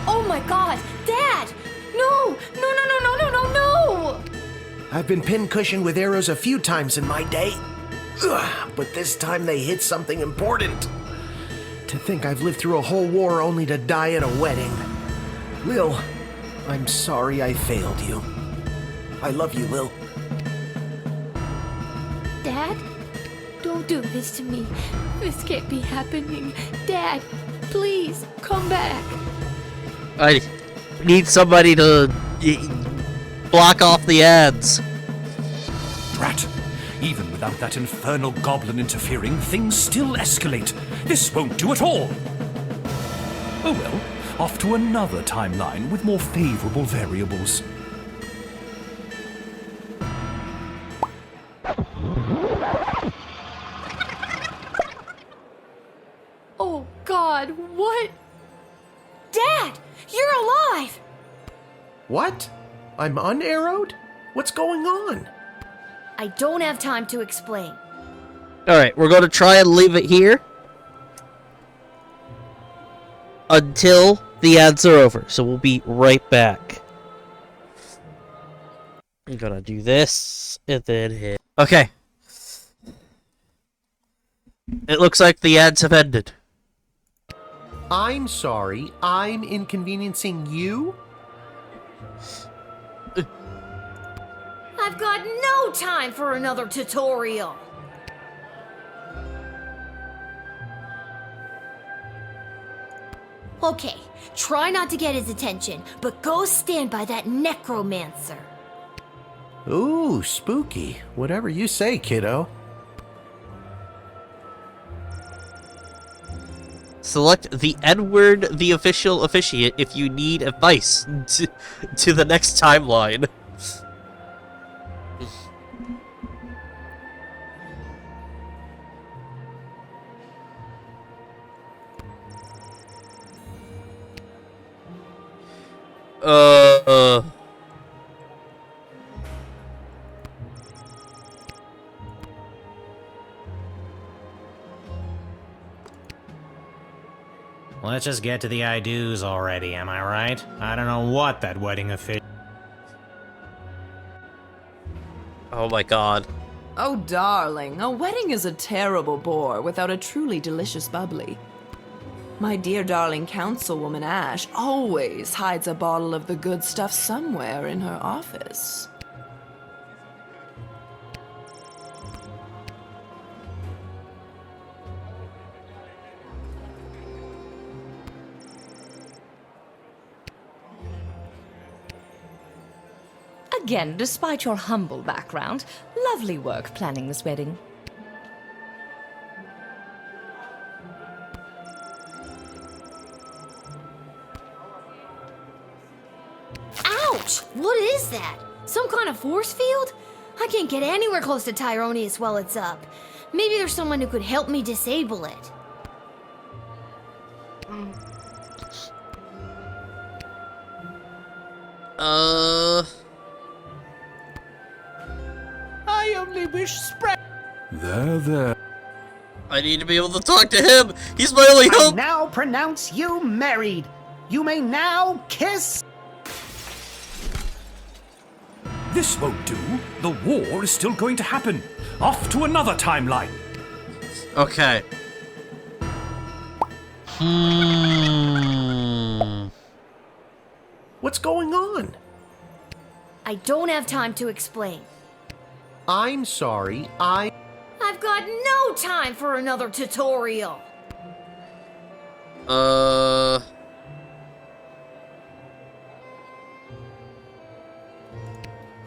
Oh my god, Dad! No! No, no, no, no, no, no, no! I've been pincushioned with arrows a few times in my day. Ugh, but this time they hit something important. To think I've lived through a whole war only to die at a wedding. Lil, I'm sorry I failed you. I love you, Lil. Dad? Don't do this to me. This can't be happening. Dad, please, come back. I need somebody to block off the ads. Drat. Even without that infernal goblin interfering, things still escalate. This won't do at all. Oh well, off to another timeline with more favorable variables. Oh God, what? Dad, you're alive! What? I'm unarrowed? What's going on? I don't have time to explain. Alright, we're going to try and leave it here until the ads are over. So we'll be right back. I'm going to do this and then hit. Okay. It looks like the ads have ended. I'm sorry, I'm inconveniencing you? I've got no time for another tutorial. Okay, try not to get his attention, but go stand by that necromancer. Ooh, spooky. Whatever you say, kiddo. Select the N-word, the official officiate, if you need advice to the next timeline. Let's just get to the I do's already, am I right? I don't know what that wedding official. Oh my god. Oh, darling, a wedding is a terrible bore without a truly delicious bubbly. My dear darling councilwoman Ash always hides a bottle of the good stuff somewhere in her office. Again, despite your humble background, lovely work planning this wedding. Ouch! What is that? Some kind of force field? I can't get anywhere close to Tyronius while it's up. Maybe there's someone who could help me disable it. I only wish There. I need to be able to talk to him. He's my only I hope. now pronounce you married. You may now kiss. This won't do. The war is still going to happen. Off to another timeline. Okay. What's going on? I don't have time to explain. I'm sorry, I've got no time for another tutorial.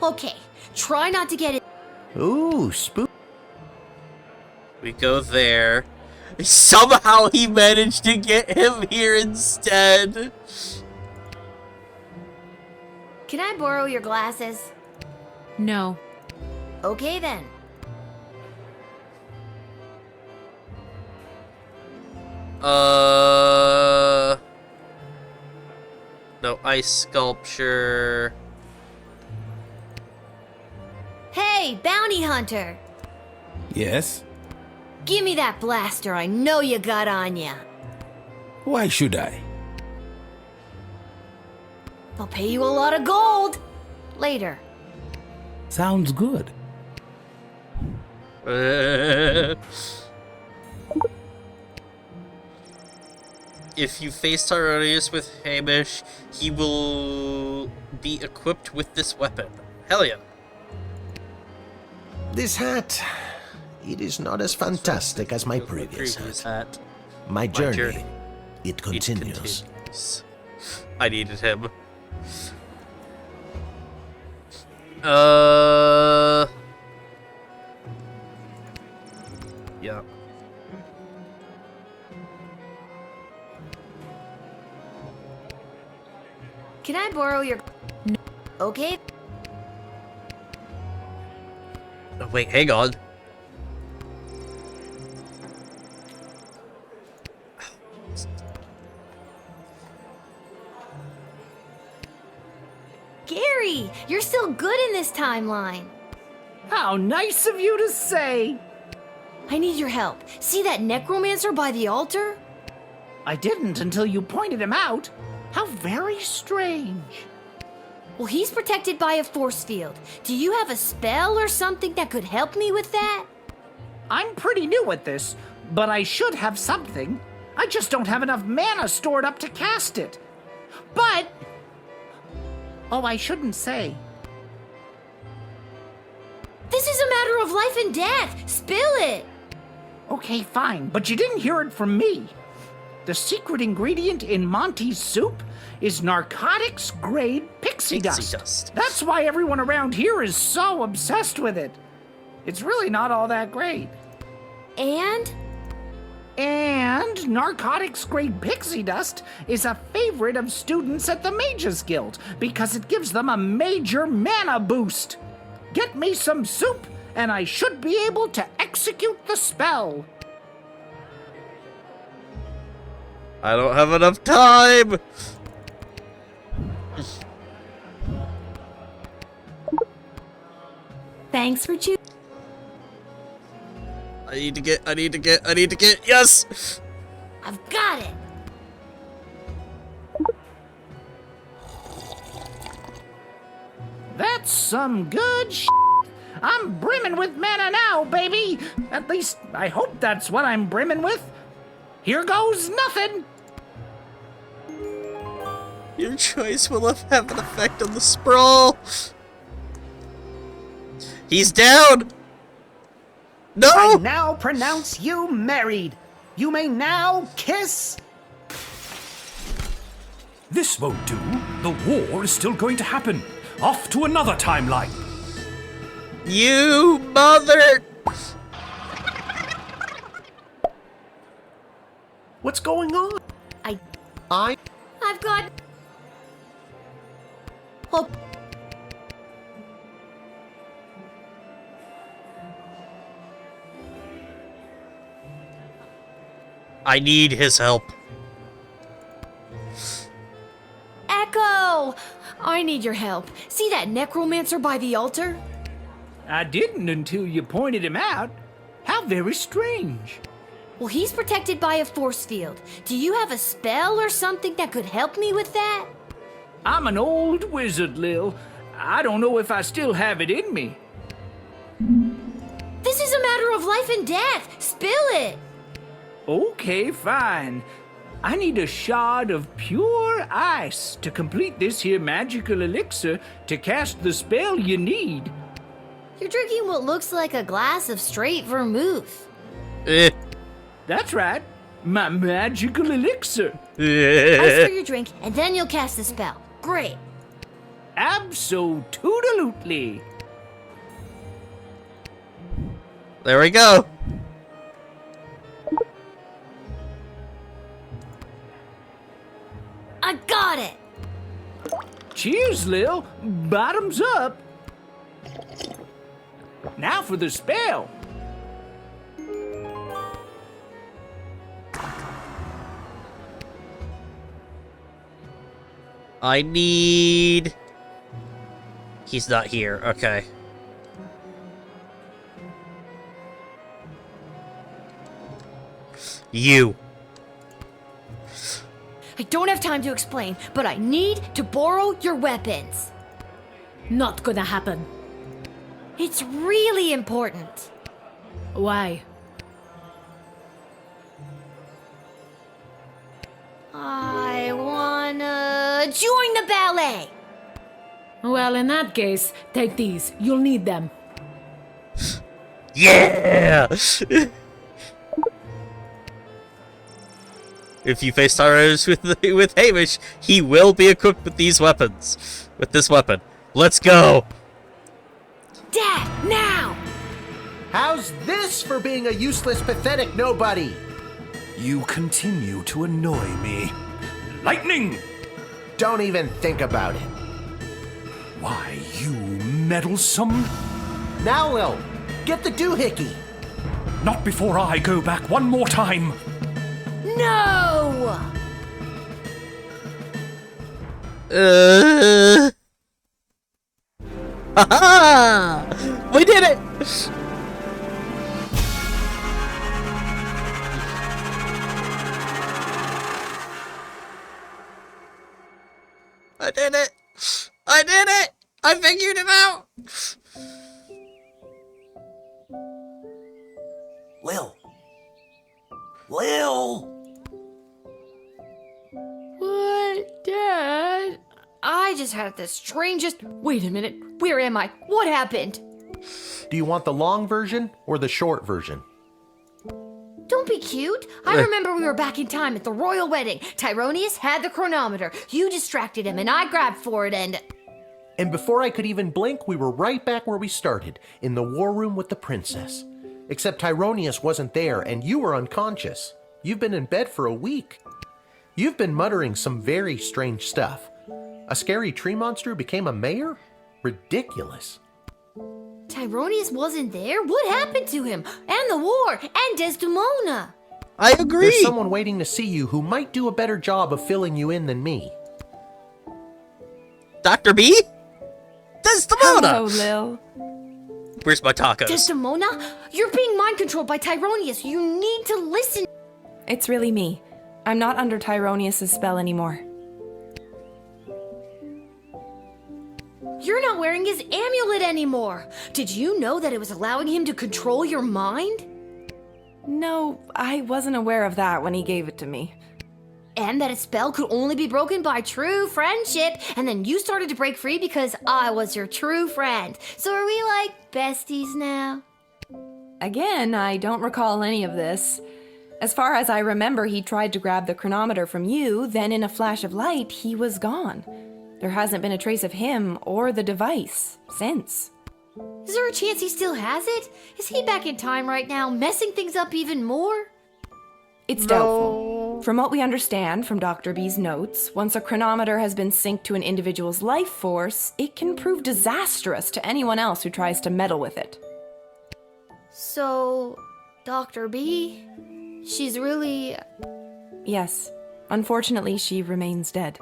Okay, try not to get it. Ooh, spook. We go there. Somehow he managed to get him here instead. Can I borrow your glasses? No. Okay then. No ice sculpture. Hey, bounty hunter! Yes? Give me that blaster I know you got on ya. Why should I? I'll pay you a lot of gold. Later. Sounds good. If you face Tyronius with Hamish, he will be equipped with this weapon. Hell yeah. This hat, it is not as fantastic as my previous hat. My journey, it continues. I needed him. Yeah. Can I borrow your... No. Okay. Oh, wait, hang on. Gary, you're still good in this timeline. How nice of you to say. I need your help. See that necromancer by the altar? I didn't until you pointed him out. How very strange. Well, he's protected by a force field. Do you have a spell or something that could help me with that? I'm pretty new at this, but I should have something. I just don't have enough mana stored up to cast it. But... Oh, I shouldn't say. This is a matter of life and death. Spill it. Okay, fine, but you didn't hear it from me. The secret ingredient in Monty's soup is narcotics-grade pixie dust. That's why everyone around here is so obsessed with it. It's really not all that great. And narcotics-grade pixie dust is a favorite of students at the Mages Guild because it gives them a major mana boost. Get me some soup, and I should be able to execute the spell. I don't have enough time! Thanks for choosing. I need to get, yes! I've got it. That's some good sh**. I'm brimming with mana now, baby. At least, I hope that's what I'm brimming with. Here goes nothing. Your choice will have an effect on the sprawl. He's down! No! I now pronounce you married. You may now kiss. This won't do. The war is still going to happen. Off to another timeline. You mother... What's going on? I've got... Oh. I need his help. Echo! I need your help. See that necromancer by the altar? I didn't until you pointed him out. How very strange. Well, he's protected by a force field. Do you have a spell or something that could help me with that? I'm an old wizard, Lil. I don't know if I still have it in me. This is a matter of life and death. Spill it. Okay, fine. I need a shard of pure ice to complete this here magical elixir to cast the spell you need. You're drinking what looks like a glass of straight vermouth. That's right. My magical elixir. Ice for your drink, and then you'll cast the spell. Great. Abso-toodalutely. There we go. I got it. Cheers, Lil. Bottoms up. Now for the spell. I need... He's not here. Okay. You. I don't have time to explain, but I need to borrow your weapons. Not gonna happen. It's really important. Why? I wanna join the ballet. Well, in that case, take these. You'll need them. Yeah! If you face Tyrus with Hamish, he will be equipped with these weapons. With this weapon. Let's go! Dad, now! How's this for being a useless, pathetic nobody? You continue to annoy me. Lightning! Don't even think about it. Why, you meddlesome... Now, Lil, get the doohickey. Not before I go back one more time. No! Haha! We did it! I did it! I did it! I figured it out! Lil. Lil! What, Dad? I just had the strangest... Wait a minute. Where am I? What happened? Do you want the long version or the short version? Don't be cute. I remember we were back in time at the royal wedding. Tyronius had the chronometer. You distracted him, and I grabbed for it, and... And before I could even blink, we were right back where we started, in the war room with the princess. Except Tyronius wasn't there, and you were unconscious. You've been in bed for a week. You've been muttering some very strange stuff. A scary tree monster became a mayor? Ridiculous. Tyronius wasn't there? What happened to him? And the war? And Desdemona? I agree. There's someone waiting to see you who might do a better job of filling you in than me. Dr. B? Desdemona! Hello, Lil. Where's my tacos? Desdemona? You're being mind-controlled by Tyronius. You need to listen. It's really me. I'm not under Tyronius' spell anymore. You're not wearing his amulet anymore. Did you know that it was allowing him to control your mind? No, I wasn't aware of that when he gave it to me. And that a spell could only be broken by true friendship, and then you started to break free because I was your true friend. So are we like besties now? Again, I don't recall any of this. As far as I remember, he tried to grab the chronometer from you, then in a flash of light, he was gone. There hasn't been a trace of him or the device since. Is there a chance he still has it? Is he back in time right now, messing things up even more? It's doubtful. From what we understand from Dr. B's notes, once a chronometer has been synced to an individual's life force, it can prove disastrous to anyone else who tries to meddle with it. So, Dr. B, she's really... Yes. Unfortunately, she remains dead.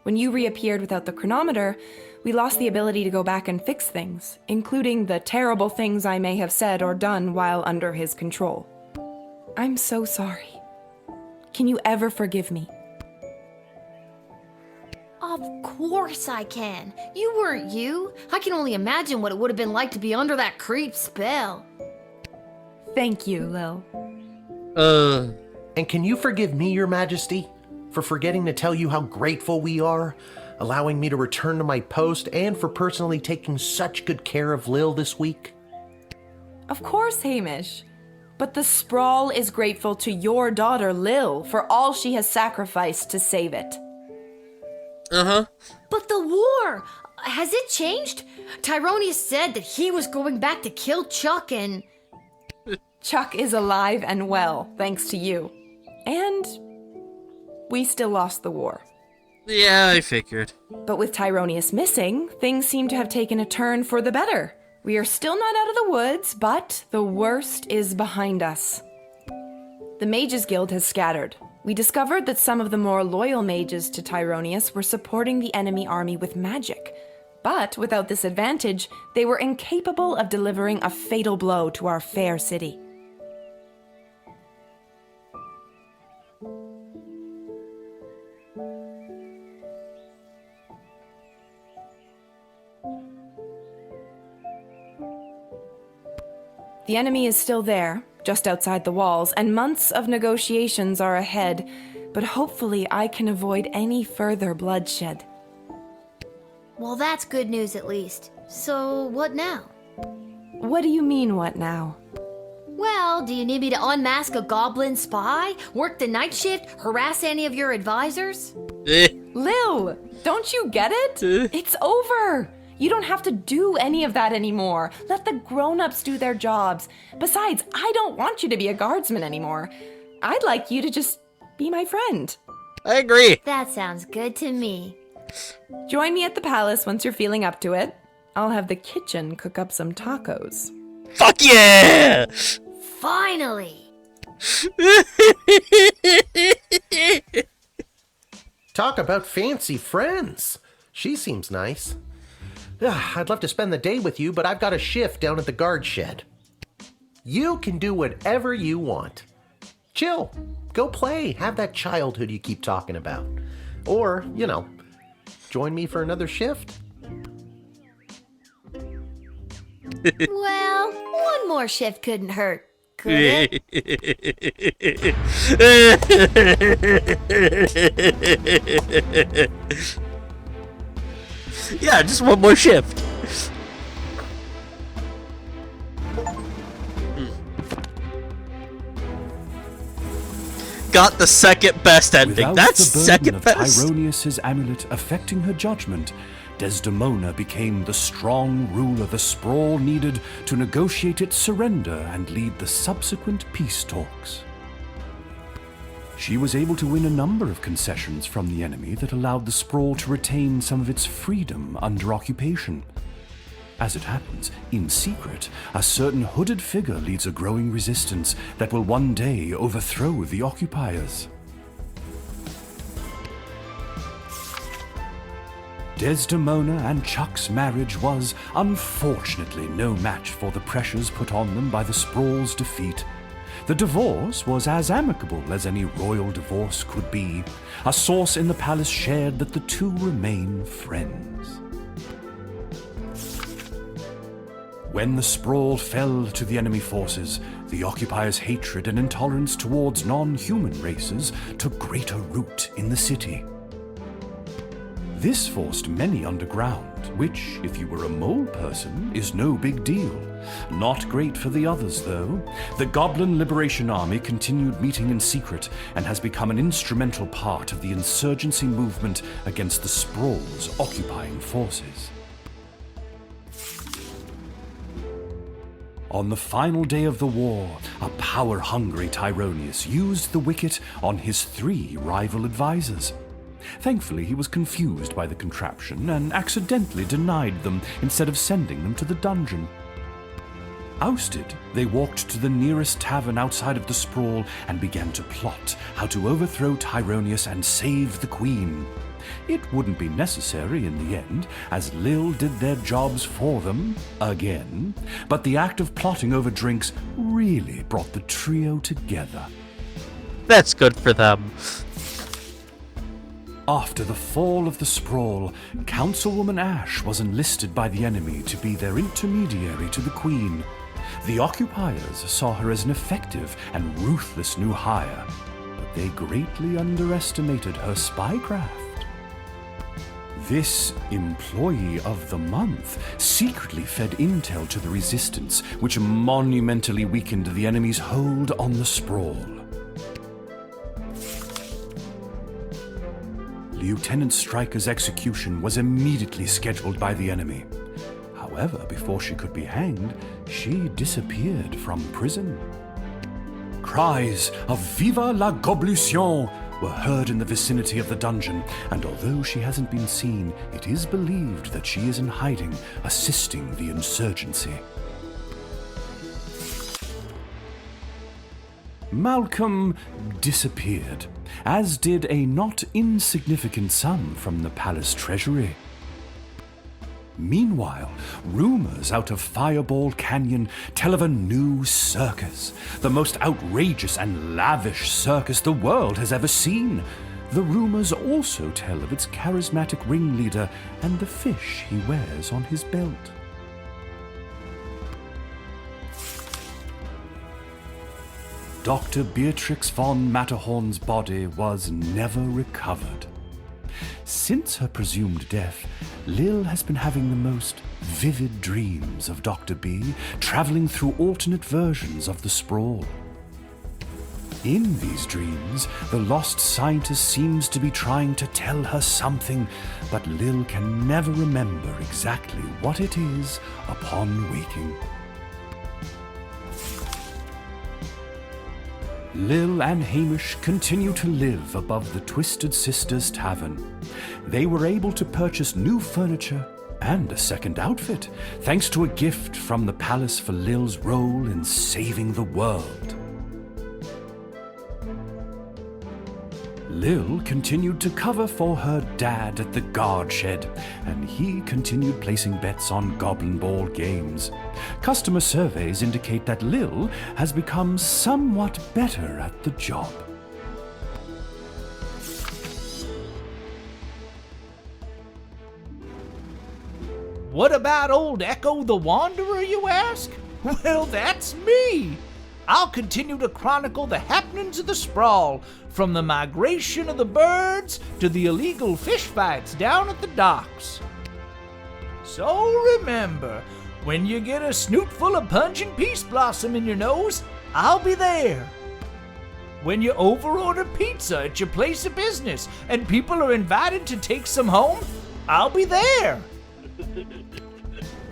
When you reappeared without the chronometer, we lost the ability to go back and fix things, including the terrible things I may have said or done while under his control. I'm so sorry. Can you ever forgive me? Of course I can. You weren't you. I can only imagine what it would have been like to be under that creep spell. Thank you, Lil. And can you forgive me, Your Majesty, for forgetting to tell you how grateful we are, allowing me to return to my post, and for personally taking such good care of Lil this week? Of course, Hamish. But the Sprawl is grateful to your daughter, Lil, for all she has sacrificed to save it. Uh-huh. But the war, has it changed? Tyronius said that he was going back to kill Chuck and... Chuck is alive and well, thanks to you. And we still lost the war. Yeah, I figured. But with Tyronius missing, things seem to have taken a turn for the better. We are still not out of the woods, but the worst is behind us. The Mages Guild has scattered. We discovered that some of the more loyal mages to Tyronius were supporting the enemy army with magic. But without this advantage, they were incapable of delivering a fatal blow to our fair city. The enemy is still there, just outside the walls, and months of negotiations are ahead, but hopefully I can avoid any further bloodshed. Well, that's good news at least. So, what now? What do you mean, what now? Well, do you need me to unmask a goblin spy, work the night shift, harass any of your advisors? Lil, don't you get it? It's over! You don't have to do any of that anymore. Let the grown-ups do their jobs. Besides, I don't want you to be a guardsman anymore. I'd like you to just be my friend. I agree. That sounds good to me. Join me at the palace once you're feeling up to it. I'll have the kitchen cook up some tacos. Fuck yeah! Finally! Talk about fancy friends. She seems nice. I'd love to spend the day with you, but I've got a shift down at the guard shed. You can do whatever you want. Chill. Go play. Have that childhood you keep talking about. Or, join me for another shift. Well, one more shift couldn't hurt, could it? Yeah, just one more shift. Got the second best ending. Without That's the burden second of best. Tyronius's amulet affecting her judgment, Desdemona became the strong ruler the Sprawl needed to negotiate its surrender and lead the subsequent peace talks. She was able to win a number of concessions from the enemy that allowed the Sprawl to retain some of its freedom under occupation. As it happens, in secret, a certain hooded figure leads a growing resistance that will one day overthrow the occupiers. Desdemona and Chuck's marriage was, unfortunately, no match for the pressures put on them by the Sprawl's defeat. The divorce was as amicable as any royal divorce could be. A source in the palace shared that the two remain friends. When the Sprawl fell to the enemy forces, the occupiers' hatred and intolerance towards non-human races took greater root in the city. This forced many underground, which, if you were a mole person, is no big deal. Not great for the others, though. The Goblin Liberation Army continued meeting in secret and has become an instrumental part of the insurgency movement against the Sprawl's occupying forces. On the final day of the war, a power-hungry Tyronius used the wicket on his 3 rival advisors. Thankfully, he was confused by the contraption and accidentally denied them instead of sending them to the dungeon. Ousted, they walked to the nearest tavern outside of the Sprawl and began to plot how to overthrow Tyronius and save the Queen. It wouldn't be necessary in the end, as Lil did their jobs for them, again, but the act of plotting over drinks really brought the trio together. That's good for them. After the fall of the Sprawl, Councilwoman Ash was enlisted by the enemy to be their intermediary to the Queen. The occupiers saw her as an effective and ruthless new hire, but they greatly underestimated her spycraft. This Employee of the Month secretly fed intel to the Resistance, which monumentally weakened the enemy's hold on the Sprawl. Lieutenant Stryker's execution was immediately scheduled by the enemy. However, before she could be hanged, she disappeared from prison. Cries of "Viva la Goblution!" were heard in the vicinity of the dungeon, and although she hasn't been seen, it is believed that she is in hiding, assisting the insurgency. Malcolm disappeared, as did a not insignificant sum from the palace treasury. Meanwhile, rumors out of Fireball Canyon tell of a new circus, the most outrageous and lavish circus the world has ever seen. The rumors also tell of its charismatic ringleader and the fish he wears on his belt. Dr. Beatrix von Matterhorn's body was never recovered. Since her presumed death, Lil has been having the most vivid dreams of Dr. B, traveling through alternate versions of the Sprawl. In these dreams, the lost scientist seems to be trying to tell her something, but Lil can never remember exactly what it is upon waking. Lil and Hamish continue to live above the Twisted Sisters Tavern. They were able to purchase new furniture and a second outfit, thanks to a gift from the palace for Lil's role in saving the world. Lil continued to cover for her dad at the guard shed, and he continued placing bets on Goblin Ball games. Customer surveys indicate that Lil has become somewhat better at the job. What about old Echo the Wanderer, you ask? Well, that's me! I'll continue to chronicle the happenings of the Sprawl, from the migration of the birds to the illegal fish fights down at the docks. So remember, when you get a snoot full of pungent peace blossom in your nose, I'll be there. When you overorder pizza at your place of business and people are invited to take some home, I'll be there.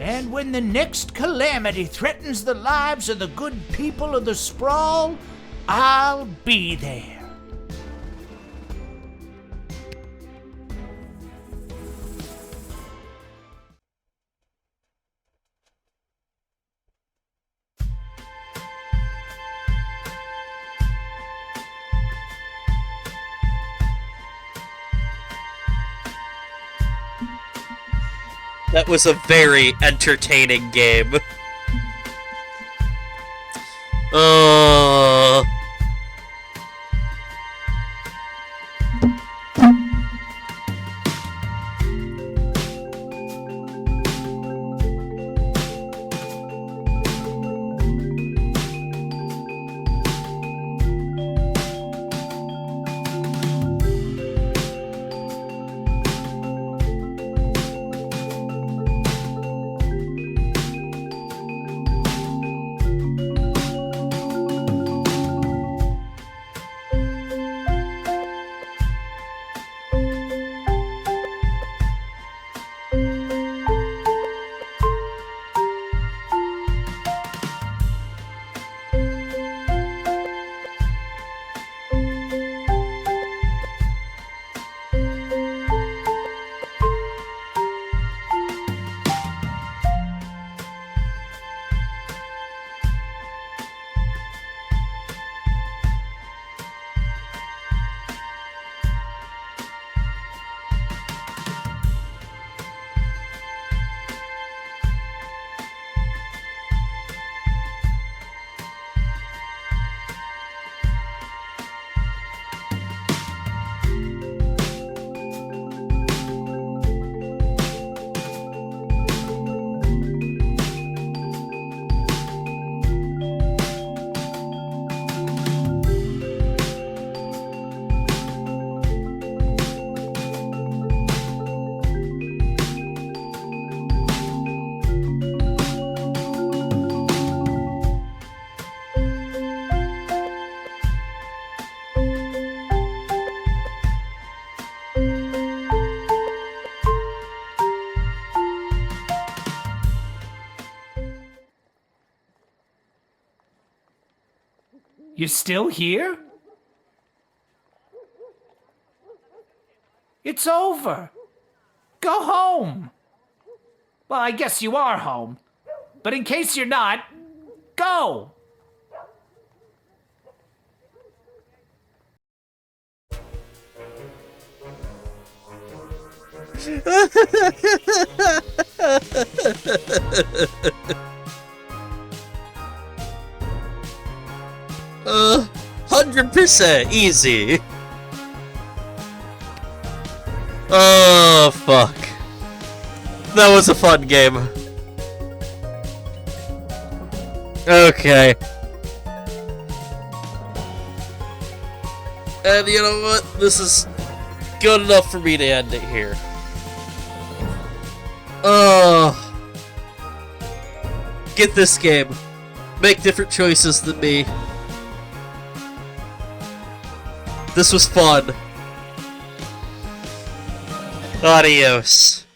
And when the next calamity threatens the lives of the good people of the Sprawl, I'll be there. That was a very entertaining game. You still here? It's over. Go home. Well, I guess you are home. But in case you're not, go! Uh, 100% easy. Oh, fuck. That was a fun game. Okay. And you know what? This is good enough for me to end it here. Get this game. Make different choices than me. This was fun. Adios.